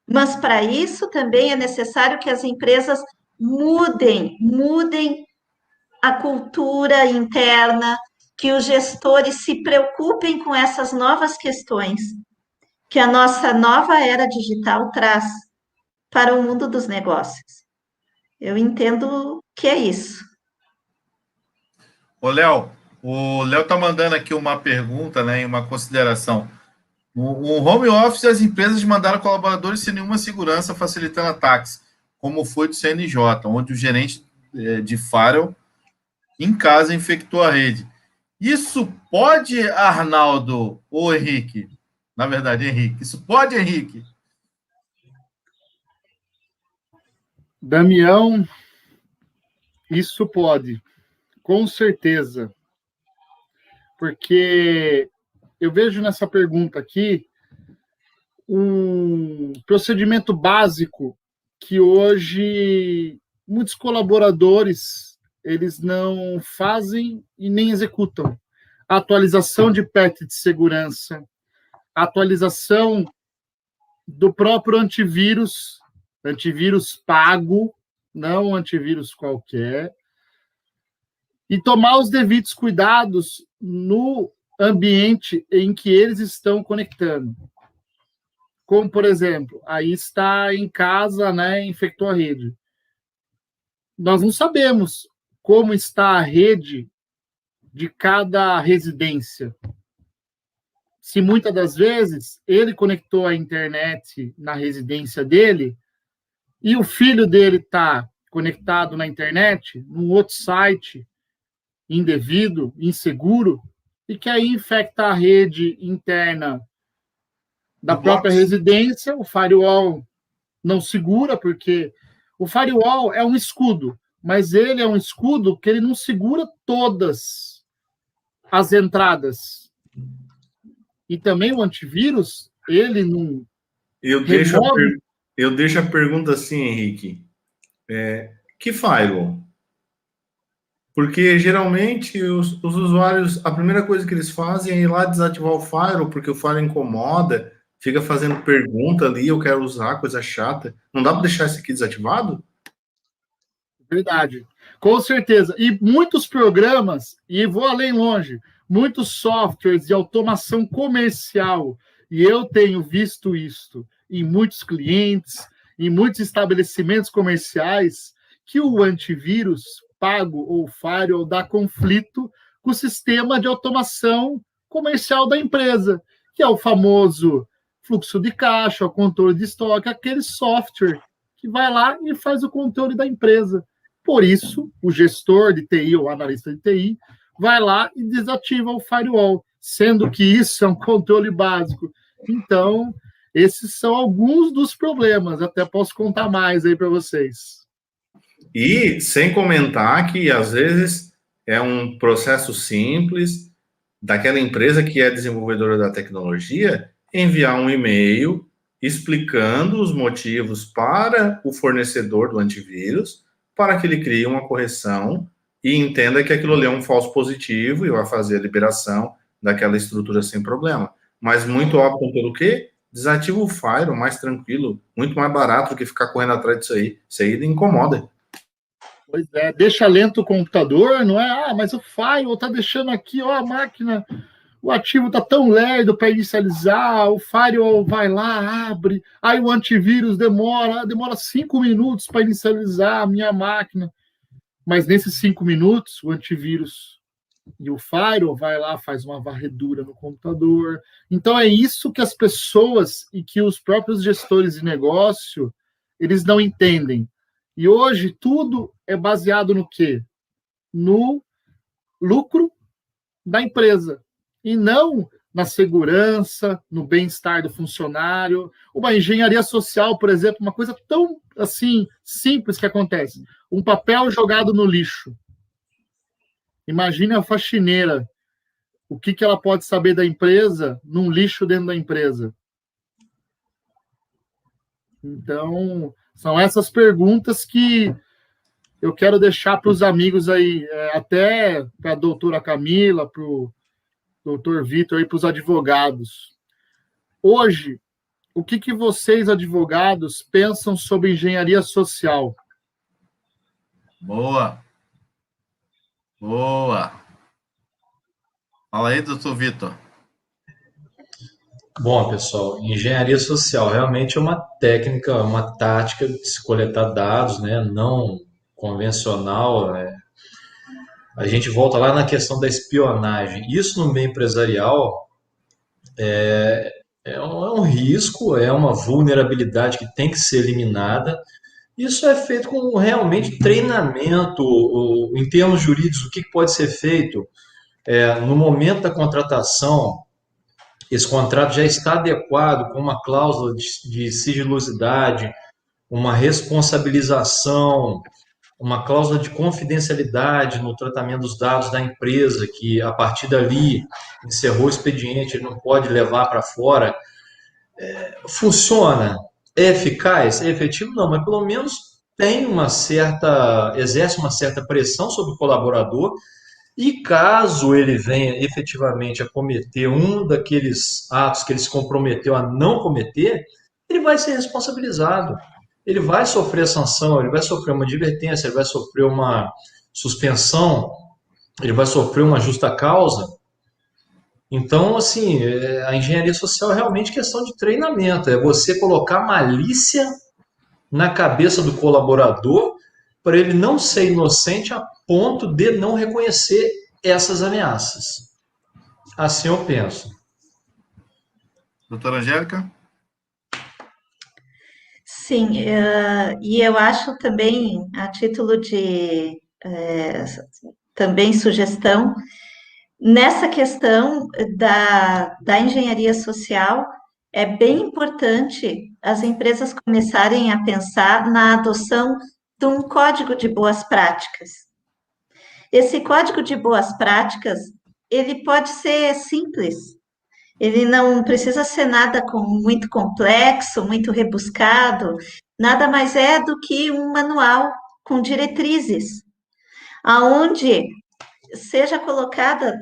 mas para isso também é necessário que as empresas mudem a cultura interna, que os gestores se preocupem com essas novas questões que a nossa nova era digital traz para o mundo dos negócios. Eu entendo que é isso. Ô, Léo, o Léo está mandando aqui uma pergunta, né, e uma consideração. No home office, as empresas mandaram colaboradores sem nenhuma segurança, facilitando ataques, como foi do CNJ, onde o gerente de firewall em casa infectou a rede. Isso pode, Arnaldo ou Henrique? Na verdade, Henrique. Isso pode, Henrique? Damião, isso pode, com certeza. Porque eu vejo nessa pergunta aqui um procedimento básico que hoje muitos colaboradores eles não fazem e nem executam. A atualização de patch de segurança, a atualização do próprio antivírus pago, não antivírus qualquer, e tomar os devidos cuidados no ambiente em que eles estão conectando. Como, por exemplo, aí está em casa, né, infectou a rede. Nós não sabemos como está a rede de cada residência. Se muitas das vezes ele conectou a internet na residência dele e o filho dele está conectado na internet, num outro site indevido, inseguro, e que aí infecta a rede interna da própria residência, o firewall não segura, porque o firewall é um escudo, mas ele é um escudo que ele não segura todas as entradas. E também o antivírus, ele não... Eu deixo a pergunta assim, Henrique. Que firewall? Porque geralmente os usuários, a primeira coisa que eles fazem é ir lá desativar o firewall, porque o firewall incomoda, fica fazendo pergunta ali, eu quero usar, coisa chata. Não dá para deixar esse aqui desativado? Verdade, com certeza. E muitos programas, e vou além longe, muitos softwares de automação comercial, e eu tenho visto isso em muitos clientes, em muitos estabelecimentos comerciais, que o antivírus pago ou firewall dá conflito com o sistema de automação comercial da empresa, que é o famoso fluxo de caixa, o controle de estoque, aquele software que vai lá e faz o controle da empresa. Por isso, o gestor de TI ou analista de TI vai lá e desativa o firewall, sendo que isso é um controle básico. Então, esses são alguns dos problemas. Até posso contar mais aí para vocês. E sem comentar que, às vezes, é um processo simples daquela empresa que é desenvolvedora da tecnologia enviar um e-mail explicando os motivos para o fornecedor do antivírus para que ele crie uma correção e entenda que aquilo ali é um falso positivo e vai fazer a liberação daquela estrutura sem problema. Mas muito optam pelo quê? Desativa o firewall, mais tranquilo, muito mais barato do que ficar correndo atrás disso aí. Isso aí incomoda. Pois é, deixa lento o computador, não é? Ah, mas o firewall tá deixando aqui, ó, a máquina, o ativo tá tão lerdo para inicializar, o firewall vai lá, abre, aí o antivírus demora 5 minutos para inicializar a minha máquina. Mas nesses 5 minutos, o antivírus e o firewall vai lá, faz uma varredura no computador. Então, é isso que as pessoas e que os próprios gestores de negócio, eles não entendem. E hoje, tudo é baseado no quê? No lucro da empresa. E não na segurança, no bem-estar do funcionário. Uma engenharia social, por exemplo, uma coisa tão, assim, simples que acontece. Um papel jogado no lixo. Imagine a faxineira. O que ela pode saber da empresa num lixo dentro da empresa? Então, são essas perguntas que eu quero deixar para os amigos aí, até para a doutora Camila, para o doutor Vitor e para os advogados. Hoje, o que vocês, advogados, pensam sobre engenharia social? Boa. Boa. Fala aí, doutor Vitor. Bom, pessoal, engenharia social realmente é uma técnica, uma tática de se coletar dados, né, não convencional. A gente volta lá na questão da espionagem. Isso no meio empresarial é um risco, é uma vulnerabilidade que tem que ser eliminada. Isso é feito com realmente treinamento, em termos jurídicos, o que pode ser feito no momento da contratação. Esse contrato já está adequado com uma cláusula de sigilosidade, uma responsabilização, uma cláusula de confidencialidade no tratamento dos dados da empresa, que a partir dali encerrou o expediente, ele não pode levar para fora. Funciona? É eficaz? É efetivo? Não, mas pelo menos exerce uma certa pressão sobre o colaborador. E caso ele venha efetivamente a cometer um daqueles atos que ele se comprometeu a não cometer, ele vai ser responsabilizado. Ele vai sofrer sanção, ele vai sofrer uma advertência, ele vai sofrer uma suspensão, ele vai sofrer uma justa causa. Então, assim, a engenharia social é realmente questão de treinamento. É você colocar malícia na cabeça do colaborador para ele não ser inocente a ponto de não reconhecer essas ameaças. Assim eu penso. Doutora Angélica? Sim, e eu acho também, a título de também sugestão, nessa questão da engenharia social, é bem importante as empresas começarem a pensar na adoção de um código de boas práticas. Esse código de boas práticas, ele pode ser simples, ele não precisa ser nada muito complexo, muito rebuscado, nada mais é do que um manual com diretrizes, aonde seja colocada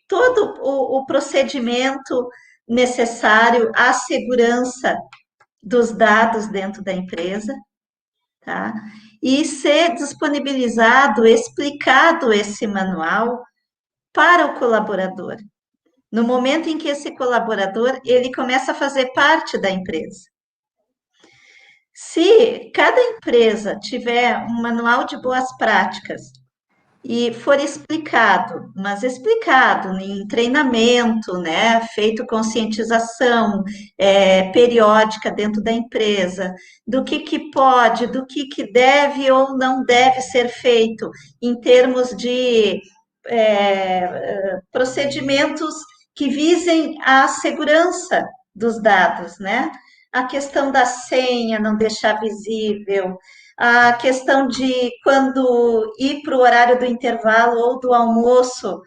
todo o procedimento necessário à segurança dos dados dentro da empresa, tá? E ser disponibilizado, explicado esse manual para o colaborador. No momento em que esse colaborador, ele começa a fazer parte da empresa. Se cada empresa tiver um manual de boas práticas e for explicado, mas explicado em treinamento, né, feito conscientização periódica dentro da empresa, do que pode, do que deve ou não deve ser feito em termos de procedimentos que visem a segurança dos dados, né? A questão da senha, não deixar visível, a questão de quando ir para o horário do intervalo ou do almoço,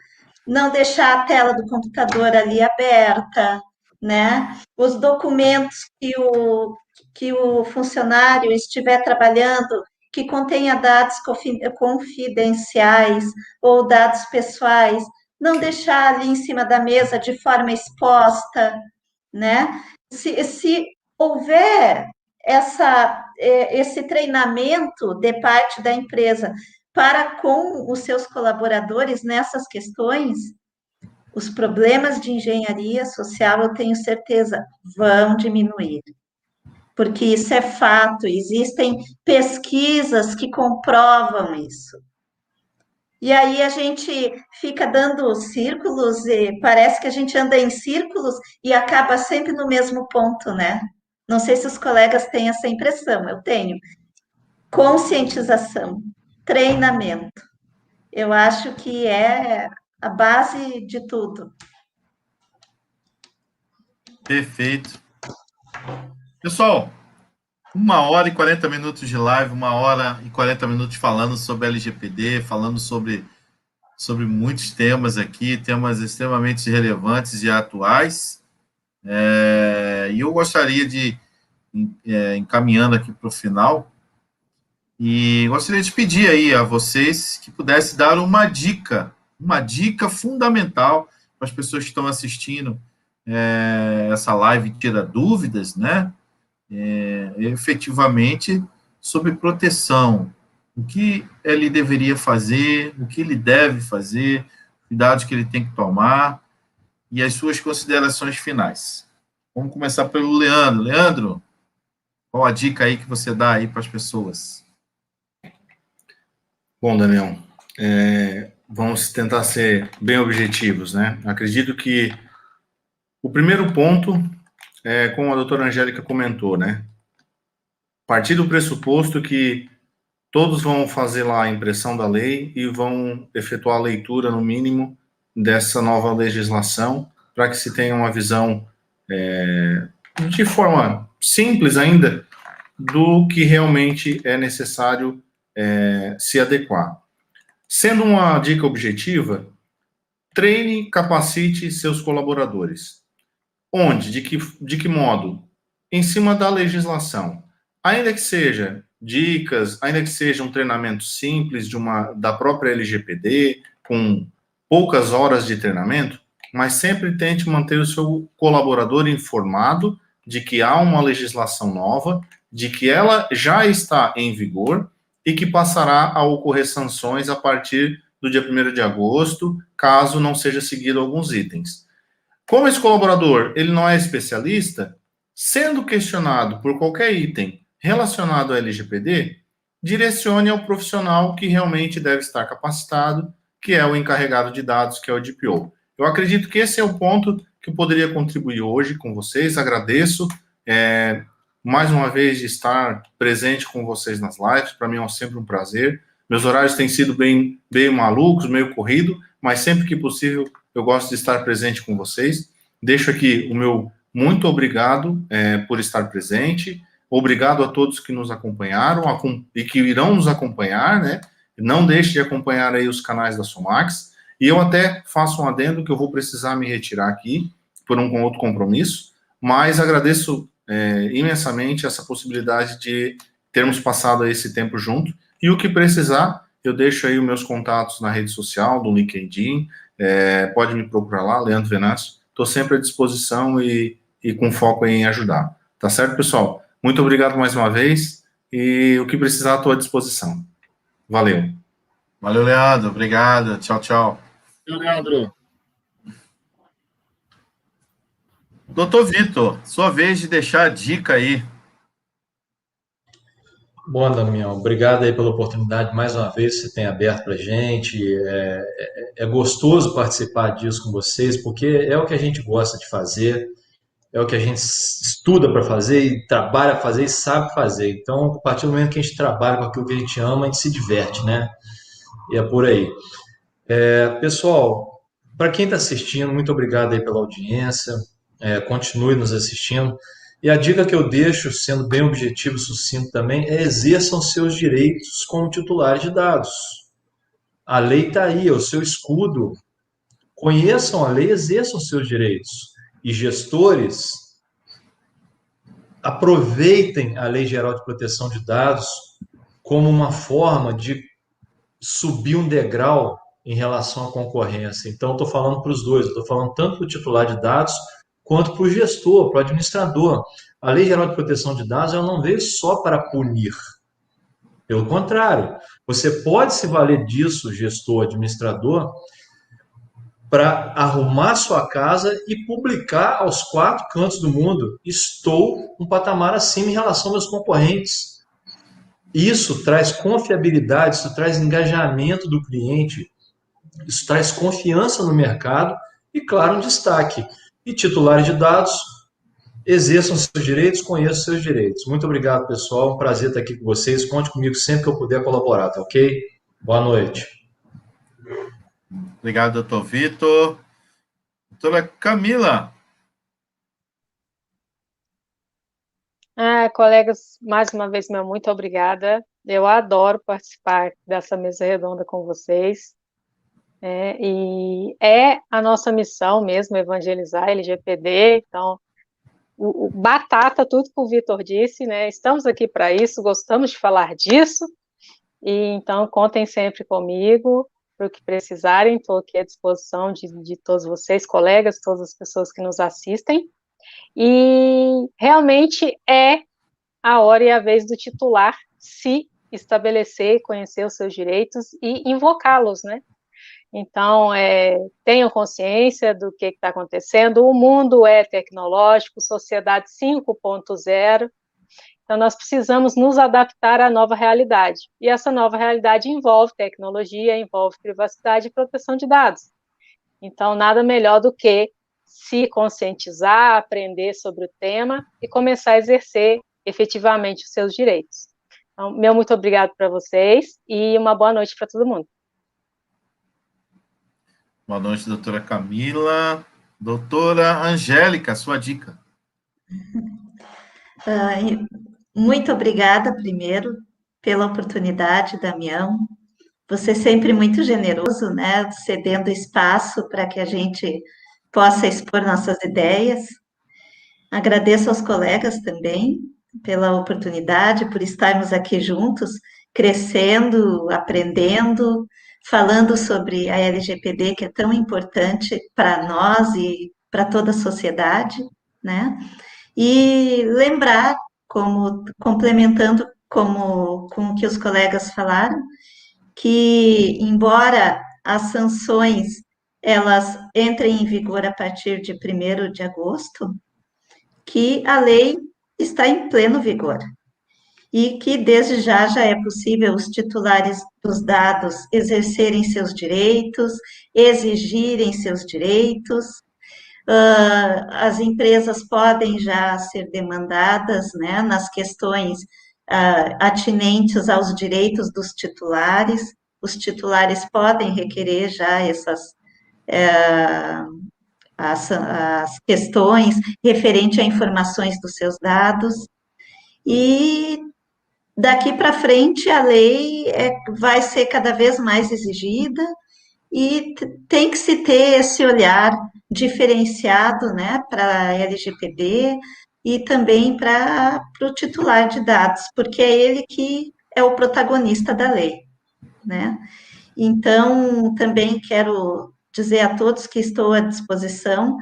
não deixar a tela do computador ali aberta, né? Os documentos que o funcionário estiver trabalhando, que contenha dados confidenciais ou dados pessoais, não deixar ali em cima da mesa de forma exposta, né? Se houver esse treinamento de parte da empresa para com os seus colaboradores nessas questões, os problemas de engenharia social, eu tenho certeza, vão diminuir. Porque isso é fato, existem pesquisas que comprovam isso. E aí a gente fica dando círculos e parece que a gente anda em círculos e acaba sempre no mesmo ponto, né? Não sei se os colegas têm essa impressão, eu tenho. Conscientização, treinamento. Eu acho que é a base de tudo. Perfeito. Pessoal, 1h40 de live, 1h40 falando sobre LGPD, falando sobre muitos temas aqui, temas extremamente relevantes e atuais. E eu gostaria de, encaminhando aqui para o final, e gostaria de pedir aí a vocês que pudessem dar uma dica fundamental para as pessoas que estão assistindo essa live, tira dúvidas, né? Efetivamente, sobre proteção. O que ele deveria fazer, o que ele deve fazer, cuidados que ele tem que tomar e as suas considerações finais. Vamos começar pelo Leandro. Leandro, qual a dica aí que você dá aí para as pessoas? Bom, Daniel, vamos tentar ser bem objetivos, né? Acredito que o primeiro ponto como a doutora Angélica comentou, né? Partir do pressuposto que todos vão fazer lá a impressão da lei e vão efetuar a leitura, no mínimo, dessa nova legislação, para que se tenha uma visão de forma simples ainda do que realmente é necessário se adequar. Sendo uma dica objetiva, treine, capacite seus colaboradores. Onde? De que modo? Em cima da legislação. Ainda que seja dicas, ainda que seja um treinamento simples da própria LGPD, com poucas horas de treinamento, mas sempre tente manter o seu colaborador informado de que há uma legislação nova, de que ela já está em vigor e que passará a ocorrer sanções a partir do dia 1º de agosto, caso não seja seguido alguns itens. Como esse colaborador ele não é especialista, sendo questionado por qualquer item relacionado ao LGPD, direcione ao profissional que realmente deve estar capacitado, que é o encarregado de dados, que é o DPO. Eu acredito que esse é o ponto que eu poderia contribuir hoje com vocês. Agradeço mais uma vez de estar presente com vocês nas lives. Para mim é sempre um prazer. Meus horários têm sido bem malucos, meio corrido, mas sempre que possível eu gosto de estar presente com vocês. Deixo aqui o meu muito obrigado por estar presente. Obrigado a todos que nos acompanharam e que irão nos acompanhar, né? Não deixe de acompanhar aí os canais da Somax. E eu até faço um adendo que eu vou precisar me retirar aqui por um outro compromisso, mas agradeço imensamente essa possibilidade de termos passado esse tempo junto. E o que precisar, eu deixo aí os meus contatos na rede social, do LinkedIn, pode me procurar lá, Leandro Venâncio. Estou sempre à disposição e com foco em ajudar. Tá certo, pessoal? Muito obrigado mais uma vez e o que precisar, estou à disposição. Valeu. Valeu, Leandro. Obrigado. Tchau, tchau. Seu Leandro. Doutor Vitor, sua vez de deixar a dica aí. Bom, Damião, obrigado aí pela oportunidade mais uma vez que você tem aberto para a gente. É gostoso participar disso com vocês, porque é o que a gente gosta de fazer, é o que a gente estuda para fazer e trabalha para fazer e sabe fazer. Então, a partir do momento que a gente trabalha com aquilo que a gente ama, a gente se diverte, né? E é por aí. Pessoal, para quem está assistindo, muito obrigado aí pela audiência. Continue nos assistindo. E a dica que eu deixo, sendo bem objetivo e sucinto também, é exerçam seus direitos como titulares de dados. A lei está aí, é o seu escudo. Conheçam a lei, exerçam seus direitos. E gestores, aproveitem a Lei Geral de Proteção de Dados como uma forma de subir um degrau em relação à concorrência. Então, estou falando para os dois, estou falando tanto para o titular de dados quanto para o gestor, para o administrador. A Lei Geral de Proteção de Dados ela não veio só para punir. Pelo contrário, você pode se valer disso, gestor, administrador, para arrumar sua casa e publicar aos 4 cantos do mundo: estou um patamar acima em relação aos meus concorrentes. Isso traz confiabilidade, isso traz engajamento do cliente, isso traz confiança no mercado e, claro, um destaque. E titulares de dados, exerçam seus direitos, conheçam seus direitos. Muito obrigado, pessoal. Um prazer estar aqui com vocês. Conte comigo sempre que eu puder colaborar, tá ok? Boa noite. Obrigado, doutor Vitor. Doutora Camila. Colegas, mais uma vez, meu muito obrigada. Eu adoro participar dessa mesa redonda com vocês. E é a nossa missão mesmo evangelizar LGPD. Então, batata, tudo que o Vitor disse, né? Estamos aqui para isso, gostamos de falar disso. E então, contem sempre comigo para o que precisarem. Estou aqui à disposição de todos vocês, colegas, todas as pessoas que nos assistem. E realmente é a hora e a vez do titular se estabelecer, conhecer os seus direitos e invocá-los, né? Então, tenham consciência do que está acontecendo. O mundo é tecnológico, sociedade 5.0, então nós precisamos nos adaptar à nova realidade. E essa nova realidade envolve tecnologia, envolve privacidade e proteção de dados. Então, nada melhor do que se conscientizar, aprender sobre o tema e começar a exercer efetivamente os seus direitos. Então, meu muito obrigado para vocês e uma boa noite para todo mundo. Boa noite, doutora Camila. Doutora Angélica, sua dica. Muito obrigada, primeiro, pela oportunidade, Damião. Você é sempre muito generoso, né? Cedendo espaço para que a gente possa expor nossas ideias. Agradeço aos colegas também pela oportunidade, por estarmos aqui juntos, crescendo, aprendendo, falando sobre a LGPD, que é tão importante para nós e para toda a sociedade, né? E lembrar, complementando com o que os colegas falaram, que embora as sanções elas entrem em vigor a partir de 1º de agosto, que a lei está em pleno vigor e que desde já é possível os titulares dos dados exercerem seus direitos, exigirem seus direitos, as empresas podem já ser demandadas, né, nas questões atinentes aos direitos dos titulares, os titulares podem requerer já as questões referentes a informações dos seus dados, e daqui para frente a lei vai ser cada vez mais exigida e tem que se ter esse olhar diferenciado, né, para a LGPD e também para o titular de dados, porque é ele que é o protagonista da lei, né? Então, também quero dizer a todos que estou à disposição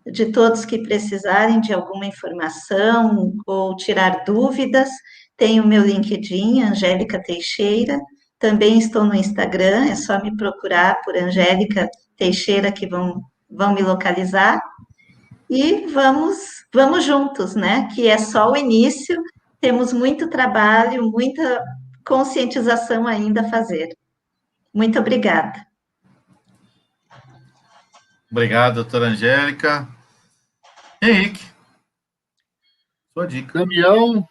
de todos que precisarem de alguma informação ou tirar dúvidas. Tenho o meu LinkedIn, Angélica Teixeira, também estou no Instagram, é só me procurar por Angélica Teixeira que vão me localizar. E vamos juntos, né? Que é só o início, temos muito trabalho, muita conscientização ainda a fazer. Muito obrigada. Obrigado, doutora Angélica. Henrique, sua dica. Damião,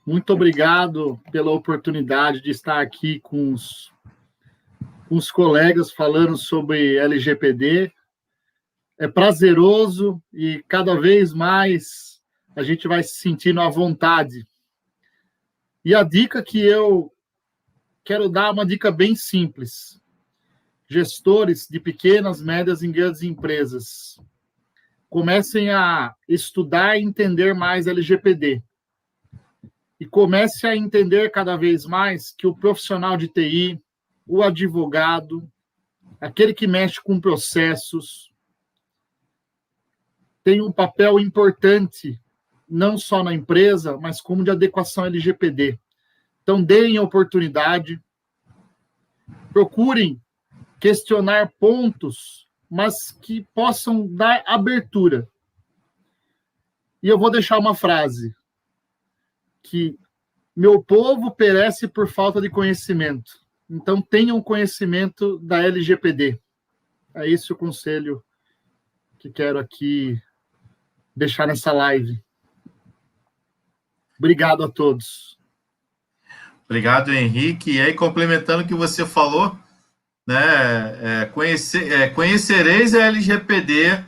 muito obrigado pela oportunidade de estar aqui com os colegas falando sobre LGPD. É prazeroso e cada vez mais a gente vai se sentindo à vontade. E a dica que eu quero dar é uma dica bem simples. Gestores de pequenas, médias e grandes empresas, comecem a estudar e entender mais LGPD. E comece a entender cada vez mais que o profissional de TI, o advogado, aquele que mexe com processos, tem um papel importante, não só na empresa, mas como de adequação LGPD. Então, deem a oportunidade, procurem questionar pontos, mas que possam dar abertura. E eu vou deixar uma frase, que meu povo perece por falta de conhecimento. Então, tenham conhecimento da LGPD. É esse o conselho que quero aqui deixar nessa live. Obrigado a todos. Obrigado, Henrique. E aí, complementando o que você falou, né, conhecereis a LGPD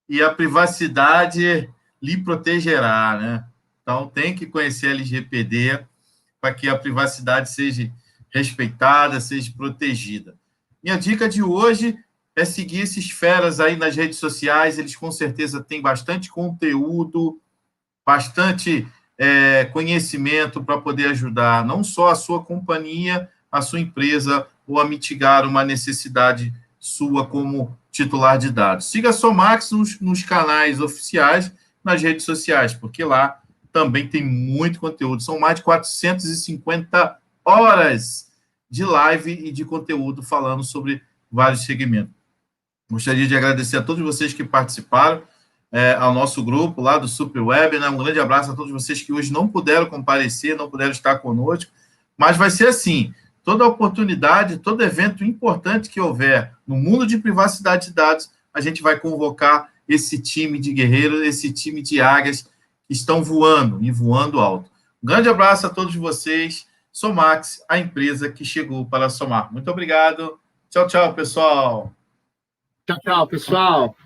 e a privacidade lhe protegerá, né? Então, tem que conhecer a LGPD para que a privacidade seja respeitada, seja protegida. Minha dica de hoje é seguir esses feras aí nas redes sociais, eles com certeza têm bastante conteúdo, bastante conhecimento para poder ajudar não só a sua companhia, a sua empresa, ou a mitigar uma necessidade sua como titular de dados. Siga a Somax nos canais oficiais, nas redes sociais, porque lá também tem muito conteúdo. São mais de 450 horas de live e de conteúdo falando sobre vários segmentos. Gostaria de agradecer a todos vocês que participaram, ao nosso grupo lá do SuperWeb, né? Um grande abraço a todos vocês que hoje não puderam comparecer, não puderam estar conosco, mas vai ser assim, toda oportunidade, todo evento importante que houver no mundo de privacidade de dados, a gente vai convocar esse time de guerreiros, esse time de águias que estão voando e voando alto. Um grande abraço a todos vocês. Somax, a empresa que chegou para somar. Muito obrigado. Tchau, tchau, pessoal. Tchau, tchau, pessoal.